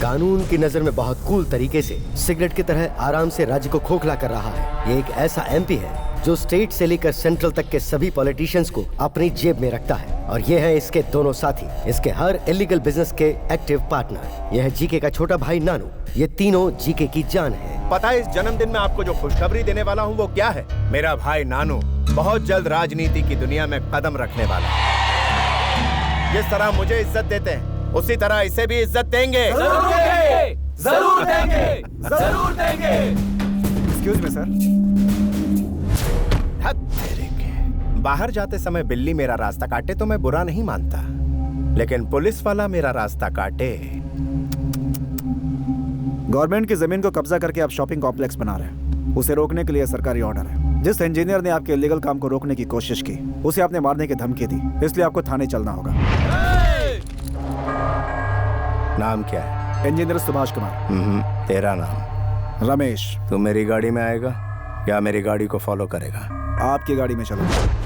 कानून की नजर में बहुत कूल तरीके से सिगरेट की तरह आराम से राज्य को खोखला कर रहा है। ये एक ऐसा एमपी है जो स्टेट से लेकर सेंट्रल तक के सभी पॉलिटिशियंस को अपनी जेब में रखता है, और ये है इसके दोनों साथी, इसके हर इलीगल बिजनेस के एक्टिव पार्टनर। यह है जीके का छोटा भाई नानू। ये तीनों जीके की जान है। पता है इस जन्मदिन में आपको जो खुशखबरी देने वाला हूँ वो क्या है? मेरा भाई नानू बहुत जल्द राजनीति की दुनिया में कदम रखने वाला है। जिस तरह मुझे इज्जत देते हैं उसी तरह इसे भी इज्जत देंगे। जरूर देंगे, जरूर देंगे, जरूर देंगे। Excuse me sir. बाहर जाते समय बिल्ली मेरा रास्ता काटे तो मैं बुरा नहीं मानता, लेकिन पुलिस वाला मेरा रास्ता काटे। गवर्नमेंट की जमीन को कब्जा करके आप शॉपिंग कॉम्प्लेक्स बना रहे हैं, उसे रोकने के लिए सरकारी ऑर्डर है। जिस इंजीनियर ने आपके इलीगल काम को रोकने की कोशिश की उसे आपने मारने की धमकी दी, इसलिए आपको थाने चलना होगा। नाम क्या है? इंजीनियर सुभाष कुमार। तेरा नाम? रमेश। तू मेरी गाड़ी में आएगा या मेरी गाड़ी को फॉलो करेगा? आपकी गाड़ी में चलूंगा।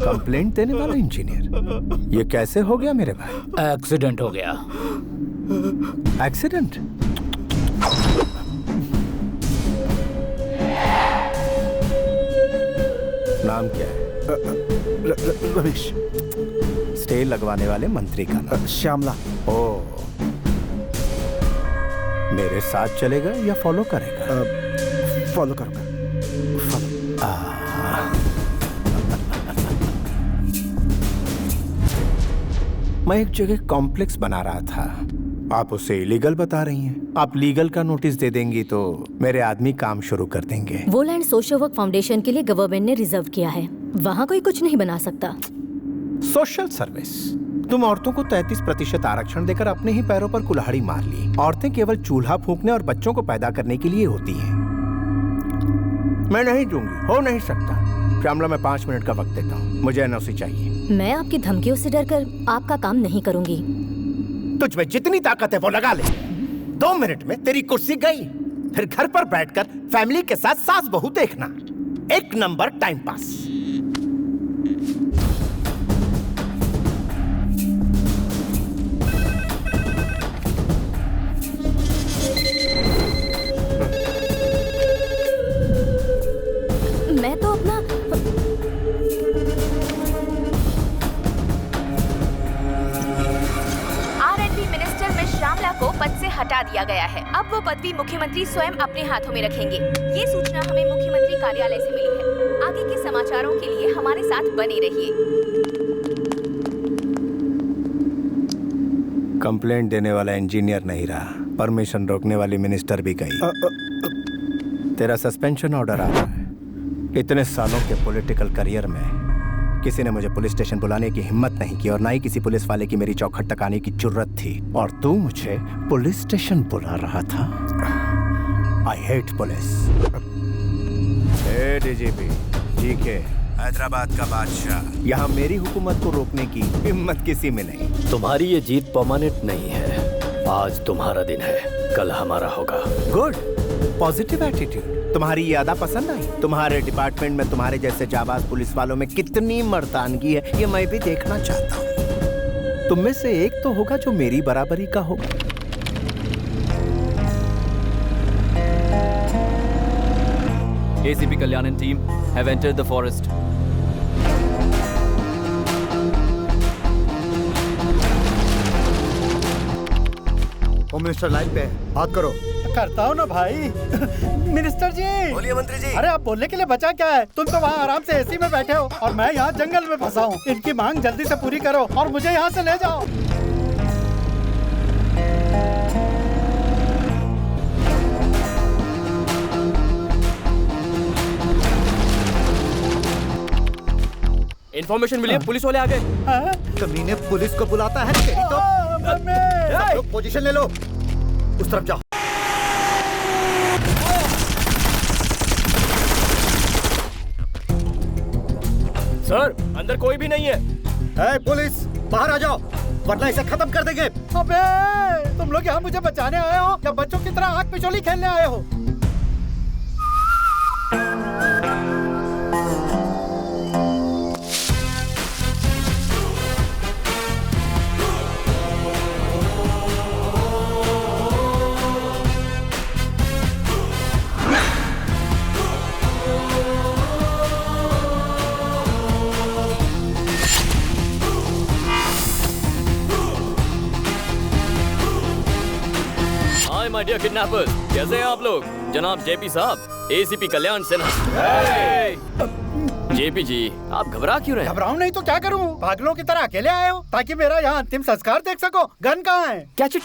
कंप्लेंट देने वाला इंजीनियर, ये कैसे हो गया मेरे भाई? एक्सीडेंट हो गया। एक्सीडेंट? नाम क्या है? रमेश। स्टे लगवाने वाले मंत्री का नाम? श्यामला। ओ, मेरे साथ चलेगा या फॉलो करेगा? फॉलो करूंगा। मैं एक जगह कॉम्प्लेक्स बना रहा था, आप उसे इलीगल बता रही हैं। आप लीगल का नोटिस दे देंगी तो मेरे आदमी काम शुरू कर देंगे। वो लैंड सोशल वर्क फाउंडेशन के लिए गवर्नमेंट ने रिजर्व किया है, वहाँ कोई कुछ नहीं बना सकता। Social service? तुम औरतों को 33% आरक्षण देकर अपने ही पैरों पर कुल्हाड़ी मार ली। औरतें केवल चूल्हा फूंकने और बच्चों को पैदा करने के लिए होती हैं। मैं नहीं दूंगी, हो नहीं सकता। श्यामला, मैं 5 मिनट का वक्त देता हूँ, मुझे एनओसी चाहिए। मैं आपकी धमकियों से डरकर आपका काम नहीं करूंगी। तुझ में जितनी ताकत है वो लगा ले। 2 मिनट में तेरी कुर्सी गई, फिर घर पर बैठकर फैमिली के साथ सास बहू देखना, एक नंबर टाइम पास। मैं तो अपना श्यामला को पद से हटा दिया गया है। अब वो पदवी मुख्यमंत्री स्वयं अपने हाथों में रखेंगे। ये सूचना हमें मुख्यमंत्री कार्यालय से मिली है। आगे के समाचारों के लिए हमारे साथ बने रहिए। कंप्लेंट देने वाला इंजीनियर नहीं रहा, परमिशन रोकने वाली मिनिस्टर भी गई। तेरा सस्पेंशन ऑर्डर आ रहा है। इतने सालों के पॉलिटिकल करियर में किसी ने मुझे पुलिस स्टेशन बुलाने की हिम्मत नहीं की, और ना ही किसी पुलिस वाले की मेरी चौखट तक आने की जरूरत थी, और तू मुझे पुलिस स्टेशन बुला रहा था। I hate police. DGP GK, Hyderabad का बादशाह, यहाँ मेरी हुकूमत को रोकने की हिम्मत किसी में नहीं। तुम्हारी ये जीत परमानेंट नहीं है। आज तुम्हारा दिन है, कल हमारा होगा। Good, positive attitude. तुम्हारी ये अदा पसंद आई? तुम्हारे डिपार्टमेंट में तुम्हारे जैसे जाबाज पुलिस वालों में कितनी मर्दानगी है, ये मैं भी देखना चाहता हूँ। तुम में से एक तो होगा जो मेरी बराबरी का होगा। ACP Kalyan and team have entered the forest. Home minister line पे है, बात करो। करता हूँ ना भाई। मिनिस्टर जी। बोलिए मंत्री जी। अरे आप बोलने के लिए बचा क्या है? तुम तो वहाँ आराम से एसी में बैठे हो और मैं यहाँ जंगल में फंसा हूँ। इनकी मांग जल्दी से पूरी करो और मुझे यहाँ से ले जाओ। इन्फॉर्मेशन मिली है, पुलिस वाले आ गए। कमीने पुलिस को बुलाता है तेरी तो। सब लोग पोजीशन ले लो, उस तरफ जाओ। सर अंदर कोई भी नहीं है। पुलिस बाहर आ जाओ वरना इसे खत्म कर देंगे। अबे तुम लोग यहाँ मुझे बचाने आए हो या बच्चों की तरह आग पिछोली खेलने आए हो? माय डियर किडनैपर्स, कैसे हैं आप लोग? जनाब जेपी साहब, एसीपी कल्याण सिन्हा। जेपी जी, आप घबरा क्यों रहे हैं? घबराऊं नहीं तो क्या करूं? पागलों की तरह अकेले आए हो ताकि मेरा यहाँ अंतिम संस्कार देख सको। गन कहाँ है? Catch it.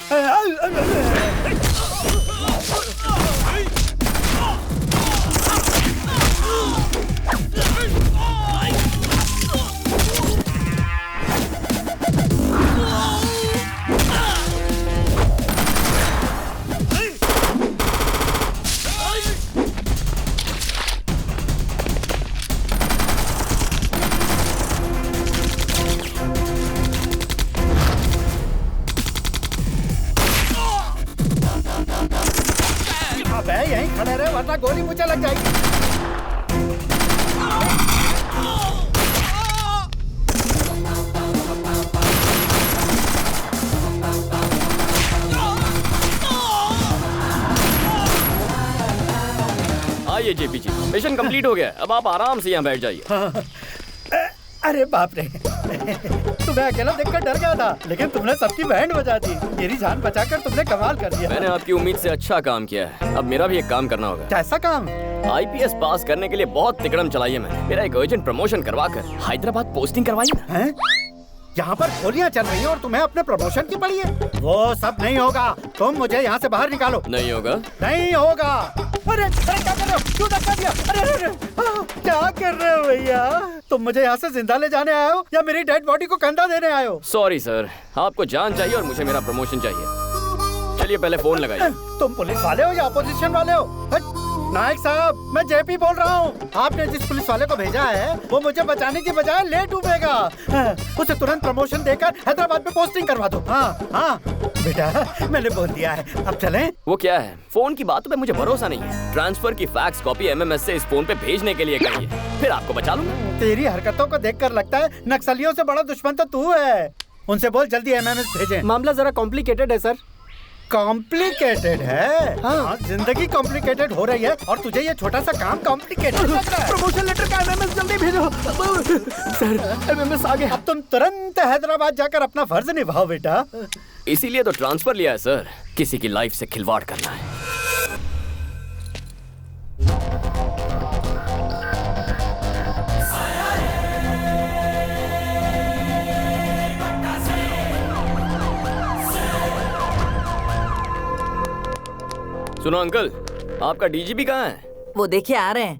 यहीं खड़े रहे वरना गोली मुझे लग जाएगी। आइए जेपी जी, मिशन कंप्लीट हो गया। अब आप आराम से यहाँ बैठ जाइए। अरे बाप रे तुम्हें अकेला देखकर डर गया था, लेकिन तुमने सबकी बैंड बजा दी। मेरी जान बचाकर तुमने कमाल कर दिया। मैंने आपकी उम्मीद से अच्छा काम किया है। अब मेरा भी एक काम करना होगा। कैसा काम? आईपीएस पास करने के लिए बहुत तिकड़म चलाई है मैंने। मेरा एक अर्जेंट प्रमोशन करवाकर हैदराबाद पोस्टिंग करवाई ना। हैं? यहाँ पर गोलियां चल रही हैं और तुम्हें अपने प्रमोशन की पड़ी है? वो सब नहीं होगा। तुम मुझे यहाँ से बाहर निकालो। नहीं होगा? नहीं होगा। अरे अरे क्या कर रहे हो? क्यों धक्का दिया? अरे अरे अरे क्या कर रहे हो भैया? तुम मुझे यहाँ से जिंदा ले जाने आए हो या मेरी डेड बॉडी को कंधा देने आए हो? सॉरी सर, आपको जान चाहिए और मुझे मेरा प्रमोशन चाहिए। चलिए पहले फोन लगाइए। तुम पुलिस वाले हो या अपोजिशन वाले हो? नायक साहब, मैं जेपी बोल रहा हूँ। आपने जिस पुलिस वाले को भेजा है वो मुझे बचाने की बजाय ले डूबेगा। उसे तुरंत प्रमोशन देकर हैदराबाद में पोस्टिंग करवा दो। हाँ हाँ बेटा, मैंने बोल दिया है। अब चलें? वो क्या है? फोन की बातों पे मुझे भरोसा नहीं है। ट्रांसफर की फैक्स कॉपी एमएमएस से इस फोन पे भेजने के लिए कहिए, फिर आपको बचा लूंगा। तेरी हरकतों को देखकर लगता है नक्सलियों से बड़ा दुश्मन तो तू है। उनसे बोल जल्दी एमएमएस भेजें। मामला जरा कॉम्प्लिकेटेड है सर। कॉम्प्लिकेटेड है? हाँ, जिंदगी कॉम्प्लिकेटेड हो रही है और तुझे ये छोटा सा काम कॉम्प्लिकेटेड लग रहा है। प्रमोशन लेटर का एमएमएस जल्दी भेजो। सर एमएमएस आ गया। अब तुम तुरंत हैदराबाद जाकर अपना फर्ज निभाओ बेटा। इसीलिए तो ट्रांसफर लिया है सर, किसी की लाइफ से खिलवाड़ करना है। सुनो अंकल, आपका डीजीपी कहाँ है? वो देखिए आ रहे हैं।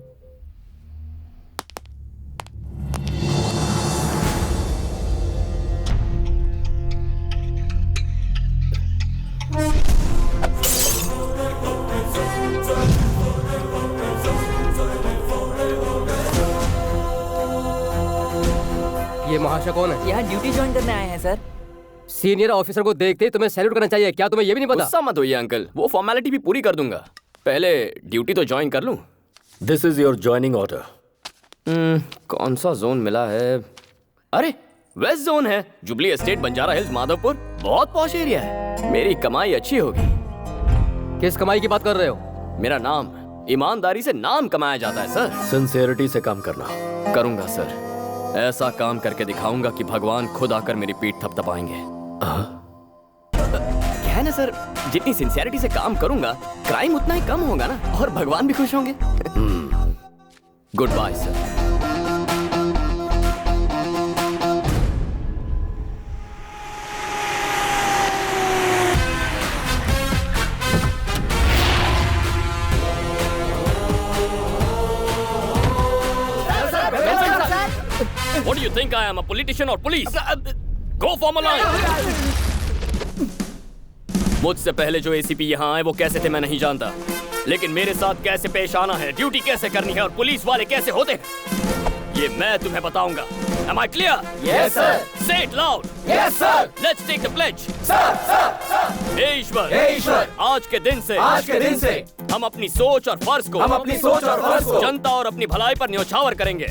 ये महाशय कौन है? यहाँ ड्यूटी ज्वाइन करने आए हैं सर। सीनियर ऑफिसर को देखते ही तुम्हें सैल्यूट करना चाहिए। क्या तुम्हें ये भी नहीं पता? गुस्सा मत होइए अंकल, वो फॉर्मेलिटी भी पूरी कर दूंगा। पहले ड्यूटी तो ज्वाइन कर लूं। This is your joining order. कौन सा जोन मिला है? अरे वेस्ट जोन है। Jubilee Estate, Banjara Hills, Madhavpur. बहुत पॉश एरिया है। मेरी कमाई अच्छी होगी। किस कमाई की बात कर रहे हो? मेरा नाम, ईमानदारी से नाम कमाया जाता है सर। सिंसियरिटी से काम करना। करूंगा सर, ऐसा काम करके दिखाऊंगा कि भगवान खुद आकर मेरी पीठ थपथपाएंगे। क्या है ना सर, जितनी सिंसियरिटी से काम करूंगा क्राइम उतना ही कम होगा ना, और भगवान भी खुश होंगे। Good bye sir. What do you think I am, a politician or police? Go form a line. मुझसे पहले जो एसीपी यहाँ आए वो कैसे थे मैं नहीं जानता, लेकिन मेरे साथ कैसे पेश आना है, ड्यूटी कैसे करनी है और पुलिस वाले कैसे होते हैं ये मैं तुम्हें बताऊंगा। Am I clear? Yes, sir. Say it loud. Yes, sir. Let's take the pledge. हे ईश्वर, आज के दिन से हम अपनी सोच और फर्ज को जनता और अपनी भलाई पर न्योछावर करेंगे।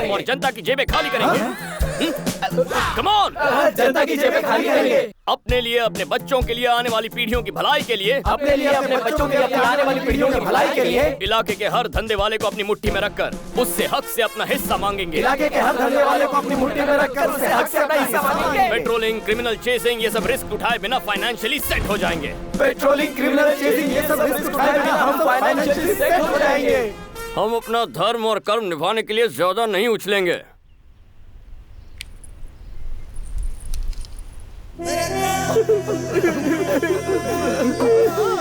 और जनता की जेबें खाली करेंगे। Come on! जनता की जेबें खाली करेंगे। अपने लिए, अपने बच्चों के लिए, आने वाली पीढ़ियों की भलाई के लिए, अपने लिए, अपने बच्चों के लिए, आने वाली पीढ़ियों की भलाई के लिए इलाके के हर धंधे वाले को अपनी मुट्ठी में रखकर उससे हक से अपना हिस्सा मांगेंगे। इलाके के हर धंधे वाले को अपनी मुट्ठी में रखकर उससे हक से अपना हिस्सा मांगेंगे। पेट्रोलिंग, क्रिमिनल चेसिंग, ये सब रिस्क उठाए बिना फाइनेंशियली सेट हो जाएंगे। पेट्रोलिंग, क्रिमिनल चेसिंग, ये सब रिस्क उठाए बिना हम फाइनेंशियली सेट हो जाएंगे। हम अपना धर्म और कर्म निभाने के लिए ज्यादा नहीं उछलेंगे।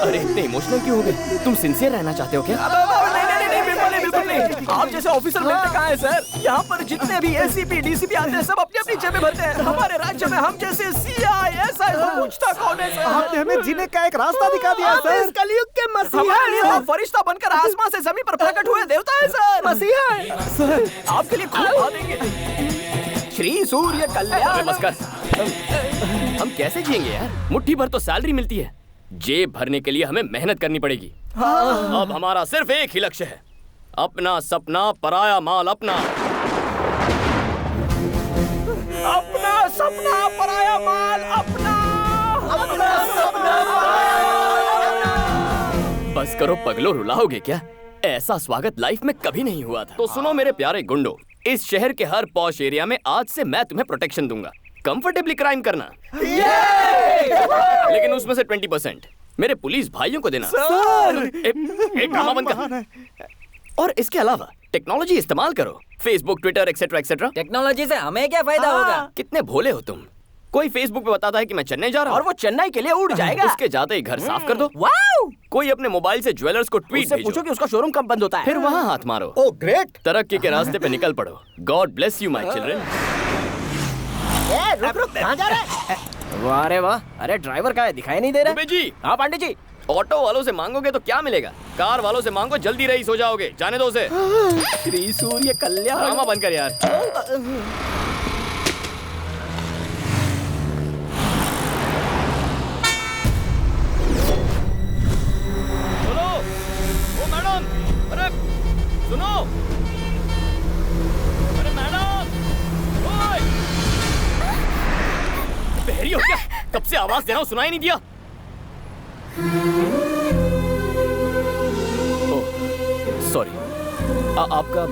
अरे इतने इमोशनल क्यों हो गए? तुम सिंसियर रहना चाहते हो क्या? नहीं, बिल्कुल नहीं। आप जैसे ऑफिसर मिलते कहाँ हैं सर? यहाँ पर जितने भी एसीपी, डीसीपी आते हैं सब अपनी अपनी जेबें भरते हैं। हमारे राज्य में हम जैसे सीआई, एसआई पूछता कौन है सर? आपने हमें जीने का एक रास्ता दिखा दिया सर। कलयुग के मसीहा, फरिश्ता बनकर आसमान से जमीन पर प्रकट हुए देवता है सर। मसीहा है सर। आपके लिए खूब भागेंगे। श्री सूर्य कल्याण। बस कर। हम कैसे जिएंगे यार? मुट्ठी भर तो सैलरी मिलती है। जेब भरने के लिए हमें मेहनत करनी पड़ेगी। अब हमारा सिर्फ एक ही लक्ष्य है, अपना सपना पराया माल अपना। अपना सपना पराया माल अपना। अपना सपना पराया माल। बस करो पगलो, रुलाओगे क्या? ऐसा स्वागत लाइफ में कभी नहीं हुआ था। तो सुनो मेरे प्यारे गुंडो, इस शहर के हर पॉश एरिया में आज से मैं तुम्हें प्रोटेक्शन दूंगा। कंफर्टेबली क्राइम करना, लेकिन उसमें से 20% मेरे पुलिस भाइयों को देना। एक ड्रामा बंद कर। और इसके अलावा टेक्नोलॉजी इस्तेमाल करो, Facebook, Twitter, etcetera etcetera. Technology से हमें क्या फायदा होगा? कितने भोले हो तुम। कोई फेसबुक पे बताता है कि मैं चेन्नई जा रहा हूँ और वो चेन्नई के लिए उड़ जाएगा। उसके जाते ही घर साफ कर दो। वाओ! कोई अपने मोबाइल से ज्वेलर्स को ट्वीट उससे पूछो कि उसका शोरूम कब बंद होता है। फिर वहाँ हाथ मारो। Oh great. तरक्की के रास्ते पे निकल पड़ो। God bless you my children. रुक कहाँ जा रहा है? वाह रे वाह। अरे ड्राइवर का है, दिखाई नहीं दे रहा। दुबे जी। हाँ पांडे जी। ऑटो वालों से मांगोगे तो क्या मिलेगा? कार वालों से मांगो, जल्दी रईस हो जाओगे। जाने दो उसे। श्री सूर्य कल्याण। ड्रामा बंद कर यार। सुनो, ओ मैडम, अरे सुनो, अरे मैडम, ओए, बहरी हो क्या? कब से आवाज दे रहा हूँ, सुनाई नहीं दिया? सॉरी, आपका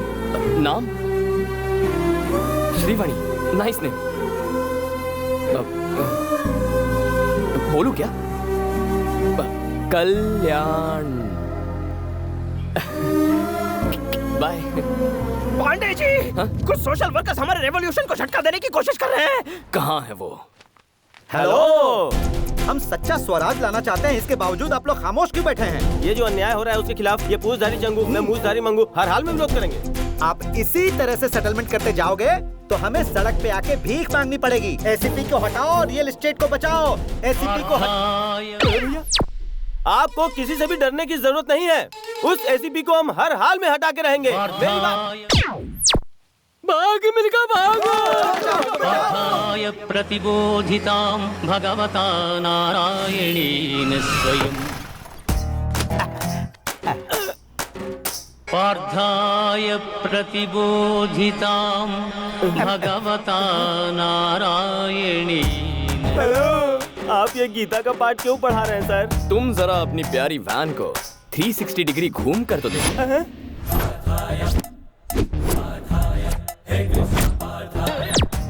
नाम? Shrivani, nice name. बोलूं क्या? कल्याण। बाय। पांडे जी, कुछ सोशल वर्कर्स हमारे रेवोल्यूशन को झटका देने की कोशिश कर रहे हैं। कहाँ है वो? हेलो, हम सच्चा स्वराज लाना चाहते हैं, इसके बावजूद आप लोग खामोश क्यों बैठे हैं? ये जो अन्याय हो रहा है उसके खिलाफ ये पूछधारी जंगू, मैं मूछधारी मंगू, हर हाल में विरोध करेंगे। आप इसी तरह से सेटलमेंट करते जाओगे तो हमें सड़क पे आके भीख मांगनी पड़ेगी। एसीपी को हटाओ, रियल एस्टेट को बचाओ। एसीपी को आपको किसी से भी डरने की जरूरत नहीं है। उस एसीपी को हम हर हाल में हटा के रहेंगे। भाग मिलकर भागो। प्रतिबोधितां भगवता नारायणेन स्वयं पार्थाय प्रतिबोधितां भगवता नारायणेन। हेलो, आप ये गीता का पाठ क्यों पढ़ा रहे हैं सर? तुम जरा अपनी प्यारी वैन को 360 डिग्री घूम कर तो देखो।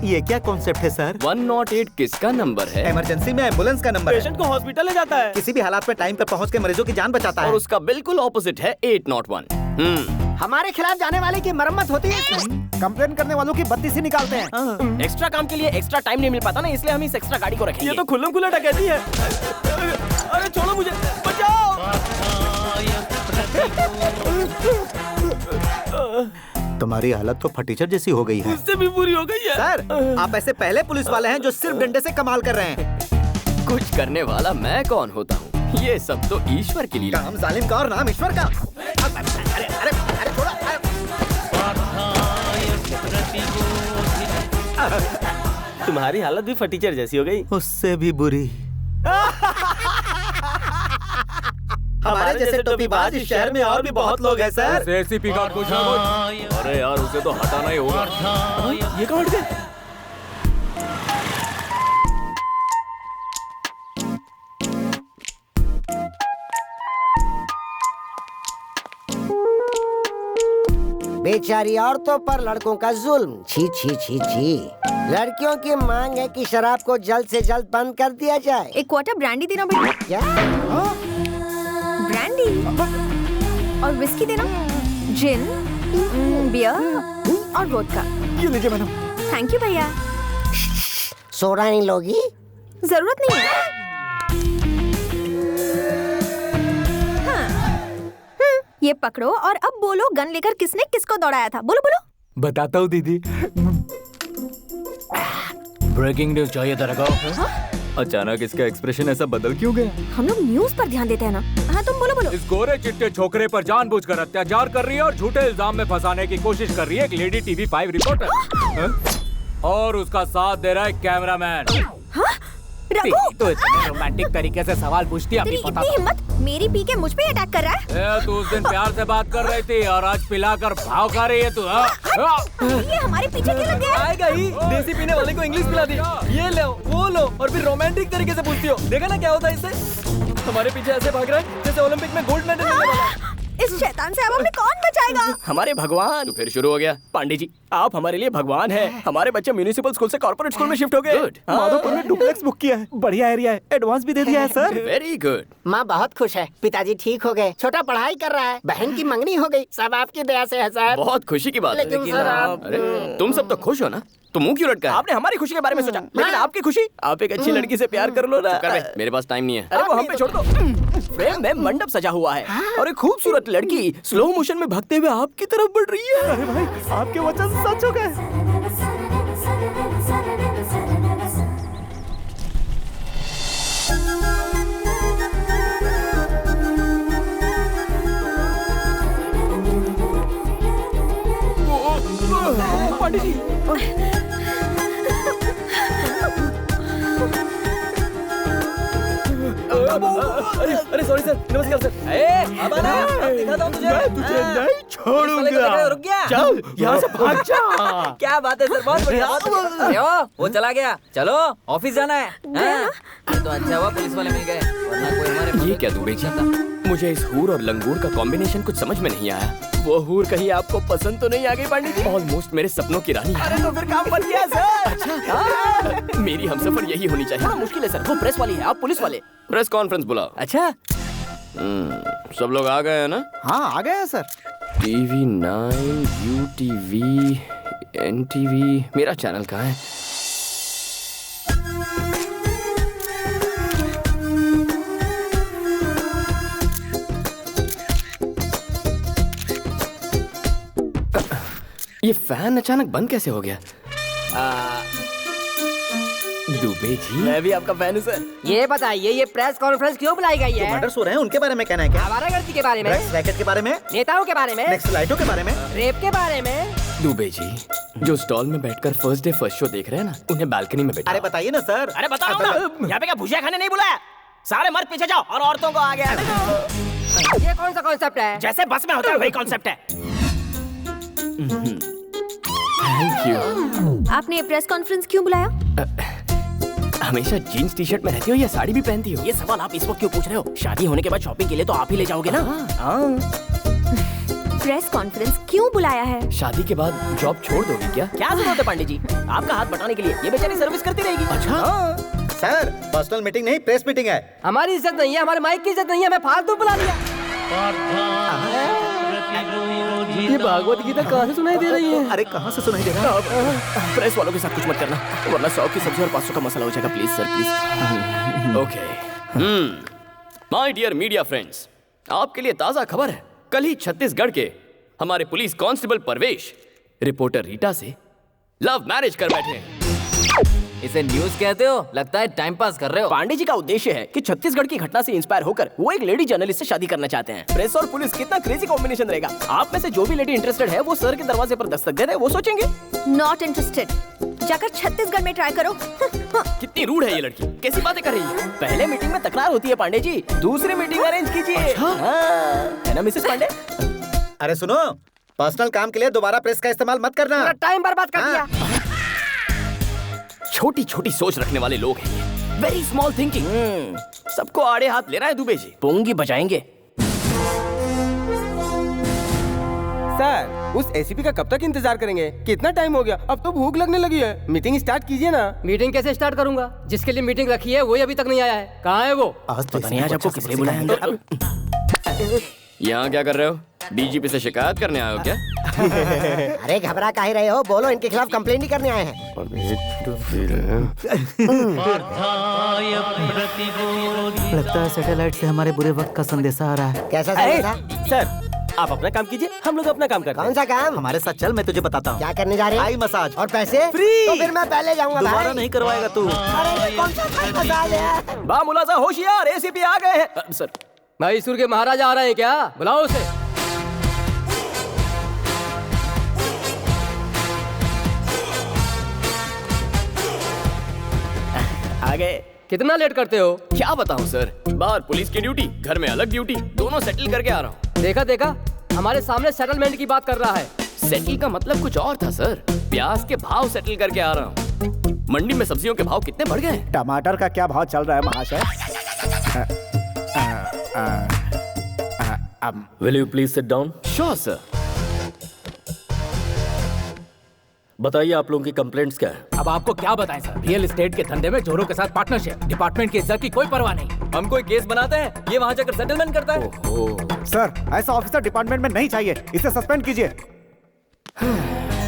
ये क्या कॉन्सेप्ट है सर? 108 किसका नंबर है? इमरजेंसी में एम्बुलेंस का नंबर है। पेशेंट को हॉस्पिटल ले जाता है, किसी भी हालात में टाइम पे पहुंच के मरीजों की जान बचाता है। और उसका बिल्कुल ऑपोजिट है 801। हमारे खिलाफ जाने वाले की मरम्मत होती है। कंप्लेन करने वालों की बत्ती से निकालते हैं। एक्स्ट्रा काम के लिए एक्स्ट्रा टाइम नहीं मिल पाता ना, इसलिए हम इस एक्स्ट्रा गाड़ी को रखेंगे। ये तो खुल्लम खुल्ला डकैती है। अरे छोड़ो मुझे, बचाओ। तुम्हारी हालत तो फटीचर जैसी हो गई है। इससे भी बुरी हो गई है। सर, आप ऐसे पहले पुलिस वाले हैं जो सिर्फ डंडे से कमाल कर रहे हैं। कुछ करने वाला मैं कौन होता हूँ? ये सब तो ईश्वर की लीला। काम जालिम का और नाम ईश्वर का। अरे छोड़ो। तुम्हारी हालत भी फटीचर जैसी हो गई। उससे भी बुरी। हमारे जैसे टोपीबाज इस शहर में और भी बहुत लोग हैं सर। एसीपी का कुछ ना कुछ। अरे यार उसे तो हटाना ही होगा। ये कहाँ हट गए? बेचारी औरतों पर लड़कों का जुल्म। छी छी छी छी। लड़कियों की मांग है कि शराब को जल्द से जल्द बंद कर दिया जाए। एक क्वार्टर ब्रांडी देना बेटा। क्या? ब्रांडी और विस्की देना, जिन, बियर और वोडका। ये लीजिए मैडम। थैंक यू भैया। सोडा नहीं लोगी? जरूरत नहीं है। ये पकड़ो और अब बोलो गन लेकर किसने किसको दौड़ाया था। बोलो बोलो। बताता हूँ दीदी। ब्रेकिंग न्यूज चाहिए था रखो। अचानक इसका एक्सप्रेशन ऐसा बदल क्यों गया? हम लोग न्यूज पर ध्यान देते हैं ना। हाँ तुम बोलो बोलो। इस गोरे चिट्टे छोकरे पर जानबूझकर अत्याचार कर रही है और झूठे इल्जाम में फंसाने की कोशिश कर रही है एक लेडी टीवी 5 रिपोर्टर। और उसका साथ दे रहा है कैमरामैन। तो इतने रोमांटिक तरीके से सवाल पूछती है। तेरी इतनी हिम्मत, मेरी पी के मुझ पे अटैक कर रहा है। तू उस दिन प्यार से बात कर रही थी और आज पिलाकर भाव खा रही है तू। ये हमारे पीछे क्यों लग गया? आएगा ही। देसी पीने वाले को इंग्लिश पिला दी। ये लो वो लो और फिर रोमांटिक तरीके से पूछती हो। देखा ना क्या होता है इससे। हमारे पीछे ऐसे भाग रहा है जैसे ओलंपिक में गोल्ड मेडल मिलने वाला है। इस शैतान से अब हमें कौन बचाएगा? हमारे भगवान। तो फिर शुरू हो गया। पांडे जी आप हमारे लिए भगवान हैं। हमारे बच्चे म्युनिसिपल स्कूल से कॉर्पोरेट स्कूल में शिफ्ट हो गए। माधोपुर में डुप्लेक्स बुक किया है। बढ़िया एरिया है। एडवांस भी दे दिया है सर। Very good. माँ बहुत खुश है। पिताजी ठीक हो गए। छोटा पढ़ाई कर रहा है। बहन की मंगनी हो गई। सब आपकी दया से है सर। बहुत खुशी की बात है। लेकिन सर आप अरे तुम सब तो खुश हो ना, तो मुंह क्यों लटका है? आपने हमारी खुशी के बारे में सोचा, लेकिन आपकी खुशी। आप एक अच्छी लड़की से प्यार कर लो ना। कर बे, मेरे पास टाइम नहीं है। अरे वो हम पे छोड़ दो। फ्रेम में मंडप सजा हुआ है और एक खूबसूरत लड़की स्लो मोशन में भागते हुए आपकी तरफ बढ़ रही है। अरे भाई आपके वचन सच हो गए। पंडित जी अरे सॉरी सर। नमस्कार सर। अब आना। दिखाता हूँ तुझे। मैं तुझे नहीं छोड़ूंगा। रुक गया। चल यहाँ से भाग जा। क्या बात है सर, बहुत बढ़िया। वो चला गया। चलो ऑफिस जाना है। तो अच्छा हुआ पुलिस वाले मिल गए, वरना कोई हमारे। ये क्या दुबे जी? मुझे इस हूर और लंगूर का कॉम्बिनेशन कुछ समझ में नहीं आया। वो हूर कहीं आपको पसंद तो नहीं आ गई पांडे जी? ऑलमोस्ट मेरे सपनों की रानी है। अरे तो फिर काम बन गया सर। अच्छा मेरी हमसफर यही होनी चाहिए। थोड़ा मुश्किल है सर। वो प्रेस वाली है, आप पुलिस वाले। प्रेस कॉन्फ्रेंस बुलाओ। अच्छा सब लोग आ गए हैं ना? हाँ आ गए हैं सर। TV 9, UTV, NTV, मेरा चैनल कहाँ है? ये फैन अचानक बंद कैसे हो गया? दुबे जी मैं भी आपका फैन हूँ सर। ये बताइए ये प्रेस कॉन्फ्रेंस क्यों बुलाई गई है? मर्डर्स हो रहे हैं उनके बारे में कहना है क्या? आवारागर्दी के बारे में, रैकेट के बारे में, नेताओं के बारे में, नक्सलाइटों के बारे में, रेप के बारे में। दुबे जी जो स्टॉल में बैठकर फर्स्ट डे फर्स्ट शो देख रहे हैं ना, उन्हें बालकनी में बैठा। अरे बताइए ना सर। अरे बताओ ना। यहाँ पे क्या भुजिया खाने नहीं बुलाया? सारे मर्द पीछे जाओ और औरतों को आ गया। ये कौन सा कॉन्सेप्ट है? जैसे बस में होता है वही कॉन्सेप्ट है। Thank you. आपने प्रेस कॉन्फ्रेंस क्यों बुलाया? हमेशा जीन्स टी शर्ट में रहती हो या साड़ी भी पहनती हो? ये सवाल आप इस वक्त क्यों पूछ रहे हो? शादी होने के बाद शॉपिंग के लिए तो आप ही ले जाओगे ना। प्रेस कॉन्फ्रेंस क्यों बुलाया है? शादी के बाद जॉब छोड़ दोगे क्या? क्या जरूरत है पांडे जी आपका हाथ बटाने के लिए? ये बेचारी सर्विस करती रहेगी। अच्छा सर पर्सनल मीटिंग नहीं प्रेस मीटिंग है। हमारी इज्जत नहीं है, हमारे माइक की इज्जत नहीं है, हमें फालतू बुला लिया। ये भागवत गीता कहाँ से सुनाई दे रही है? अरे कहाँ से सुनाई दे रहा है? प्रेस वालों के साथ कुछ मत करना, वरना 100 की सब्जी और 500 का मसाला हो जाएगा। Please sir please. Okay my dear media friends, आपके लिए ताजा खबर है। कल ही छत्तीसगढ़ के हमारे पुलिस कांस्टेबल परवेश रिपोर्टर रीटा से लव मैरिज कर बैठे हैं। इसे न्यूज कहते हो? लगता है टाइम पास कर रहे हो। पांडे जी का उद्देश्य है कि छत्तीसगढ़ की घटना से इंस्पायर होकर वो एक लेडी जर्नलिस्ट से शादी करना चाहते हैं। प्रेस और पुलिस कितना क्रेजी कॉम्बिनेशन रहेगा। आप में से जो भी लेडी इंटरेस्टेड है वो सर के दरवाजे पर दस्तक दे दे, वो सोचेंगे नॉट इंटरेस्टेड। जाकर छत्तीसगढ़ में ट्राई करो। कितनी रूड है ये लड़की, कैसी बातें कर रही है? पहले मीटिंग में तकरार होती है पांडे जी, दूसरी मीटिंग अरेंज कीजिए। है ना मिसेस पांडे? अरे सुनो, पर्सनल काम के लिए दोबारा प्रेस का इस्तेमाल मत करना। टाइम बर्बाद कर दिया। छोटी छोटी सोच रखने वाले लोग हैं ये, वेरी स्मॉल थिंकिंग। सबको आड़े हाथ ले रहा है दुबे जी। पोंगी बजाएंगे। सर, उस एसीपी का कब तक इंतजार करेंगे? कितना टाइम हो गया, अब तो भूख लगने लगी है। मीटिंग स्टार्ट कीजिए ना। मीटिंग कैसे स्टार्ट करूंगा? जिसके लिए मीटिंग रखी है वही अभी तक नहीं आया है। कहाँ है वो? पता नहीं आज आपको किसने बुलाया अंदर। यहाँ क्या कर रहे हो? डीजीपी से शिकायत करने आए हो क्या? अरे घबरा काहे रहे हो? बोलो, इनके खिलाफ कंप्लेंट ही करने आए हैं। लगता है सैटेलाइट से हमारे बुरे वक्त का संदेशा आ रहा है। कैसा संदेशा? सर, आप अपना काम कीजिए, हम लोग अपना काम करते हैं। कौन सा काम? हमारे साथ चल, मैं तुझे बताता हूँ। क्या करने जा रहे हैं? आई मसाज और पैसे फ्री। तो फिर मैं पहले जाऊंगा। दोबारा नहीं करवाएगा तू। अरे कौन सा थाई मसाज है? बा मुलाजा होशियार, एसीपी आ गए हैं। सर, मैसूर के महाराजा आ रहे हैं क्या? बुलाओ उसे। आ गए। कितना लेट करते हो? क्या बताऊं सर, बाहर पुलिस की ड्यूटी, घर में अलग ड्यूटी, दोनों सेटल करके आ रहा हूँ। देखा हमारे सामने सेटलमेंट की बात कर रहा है। सेटल का मतलब कुछ और था सर, प्याज के भाव सेटल करके आ रहा हूँ। मंडी में सब्जियों के भाव कितने बढ़ गए? टमाटर का क्या भाव चल रहा है महाशय? Will you please sit down? Sure sir. बताइए आप लोगों की कंप्लेंट्स क्या है? अब आपको क्या बताएं सर, रियल एस्टेट के धंधे में चोरों के साथ पार्टनरशिप, डिपार्टमेंट की इज्जत की कोई परवाह नहीं। हम कोई केस बनाते हैं, ये वहाँ जाकर सेटलमेंट करता है। सर, ऐसा ऑफिसर डिपार्टमेंट में नहीं चाहिए, इसे सस्पेंड कीजिए।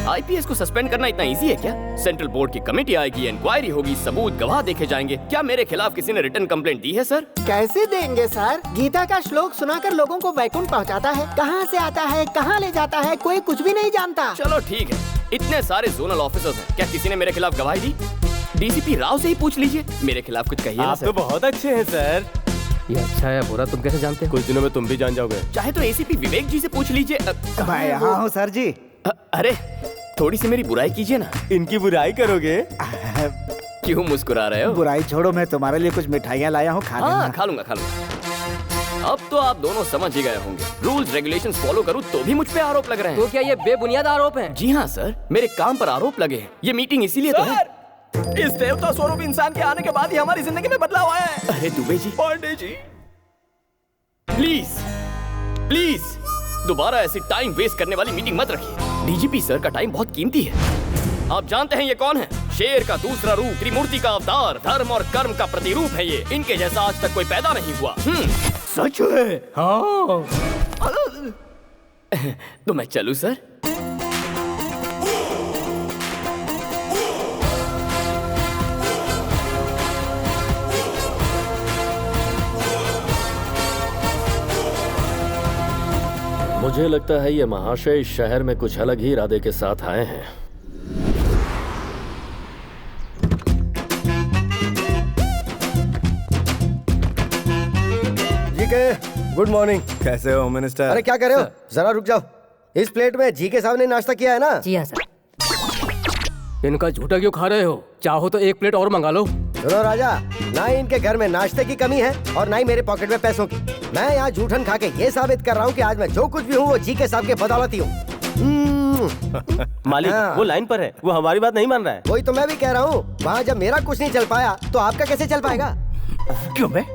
आईपीएस को सस्पेंड करना इतना इजी है क्या? सेंट्रल बोर्ड की कमेटी आएगी, इंक्वायरी होगी, सबूत गवाह देखे जाएंगे। क्या मेरे खिलाफ किसी ने रिटर्न कंप्लेंट दी है सर? कैसे देंगे सर? गीता का श्लोक सुनाकर लोगों को वैकुंठ पहुंचाता है, कहां से आता है कहां ले जाता है कोई कुछ भी नहीं जानता। चलो ठीक है, इतने सारे जोनल ऑफिसर्स हैं, क्या किसी ने मेरे खिलाफ गवाही दी? डीसीपी राव से ही पूछ लीजिए, मेरे खिलाफ कुछ कहिए ना आप सर। तो बहुत अच्छे हैं सर। ये अच्छा है बुरा तुम कैसे जानते हो? कुछ दिनों में तुम भी जान जाओगे। चाहे तो एसीपी विवेक जी से पूछ लीजिए। मैं यहाँ हूँ सर जी। अरे थोड़ी सी मेरी बुराई कीजिए ना। इनकी बुराई करोगे? क्यों मुस्कुरा रहे हो? बुराई छोड़ो, मैं तुम्हारे लिए कुछ मिठाइयाँ लाया हूँ, खा लेना। खा लूंगा। अब तो आप दोनों समझ ही गए होंगे, रूल्स रेगुलेशंस फॉलो करूं तो भी मुझ पे आरोप लग रहे हैं। तो क्या ये बेबुनियाद आरोप हैं? जी हाँ सर, मेरे काम पर आरोप लगे हैं। ये मीटिंग इसीलिए तो है। इस देवता स्वरूप इंसान के आने के बाद ही हमारी जिंदगी में बदलाव आया है। अरे दुबे जी, पांडे जी, प्लीज दोबारा ऐसी टाइम वेस्ट करने वाली मीटिंग मत रखिए। डीजीपी सर का टाइम बहुत कीमती है। आप जानते हैं ये कौन है? शेर का दूसरा रूप, त्रिमूर्ति का अवतार, धर्म और कर्म का प्रतिरूप है ये। इनके जैसा आज तक कोई पैदा नहीं हुआ। सच है? हाँ। तो मैं चलूं सर? मुझे लगता है ये महाशय इस शहर में कुछ अलग ही इरादे के साथ आए हैं। जी के गुड मॉर्निंग। कैसे हो मिनिस्टर? अरे क्या कर रहे हो? जरा रुक जाओ। इस प्लेट में जी के सामने नाश्ता किया है ना? जी हाँ सर। इनका झूठा क्यों खा रहे हो? चाहो तो एक प्लेट और मंगा लो। सुनो राजा, ना ही इनके घर में नाश्ते की कमी है और ना ही मेरे पॉकेट में पैसों की। मैं यहाँ झूठन खा के ये साबित कर रहा हूँ कि आज मैं जो कुछ भी हूँ वो जी के साहब के बदौलत ही हूँ। मालिक वो लाइन पर है, वो हमारी बात नहीं मान रहा है। वही तो मैं भी कह रहा हूँ, वहाँ जब मेरा कुछ नहीं चल पाया तो आपका कैसे चल पाएगा? क्यों मैं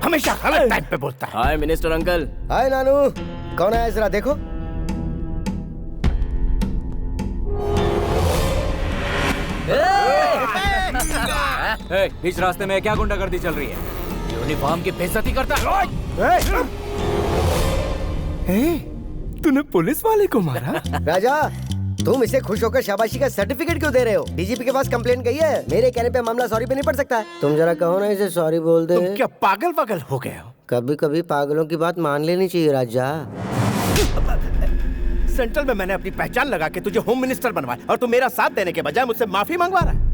हमेशा गलत टाइम पे बोलता है। हाय मिनिस्टर अंकल। हाय नानू, कौन है जरा देखो। बीच रास्ते में क्या गुंडागर्दी चल रही है? यूनिफॉर्म की बेइज्जती करता है। तूने पुलिस वाले को मारा? राजा, तुम इसे खुश होकर शाबाशी का सर्टिफिकेट क्यों दे रहे हो? डीजीपी के पास कंप्लेंट गई है, मेरे कहने पे मामला सॉरी पे नहीं पड़ सकता है। तुम जरा कहो ना इसे सॉरी बोल दे। तुम क्या पागल हो गए हो? कभी कभी पागलों की बात मान लेनी चाहिए राजा। सेंट्रल में मैंने अपनी पहचान लगा के तुझे होम मिनिस्टर बनवाया और तू मेरा साथ देने के बजाय मुझसे माफी मंगवा रहा है।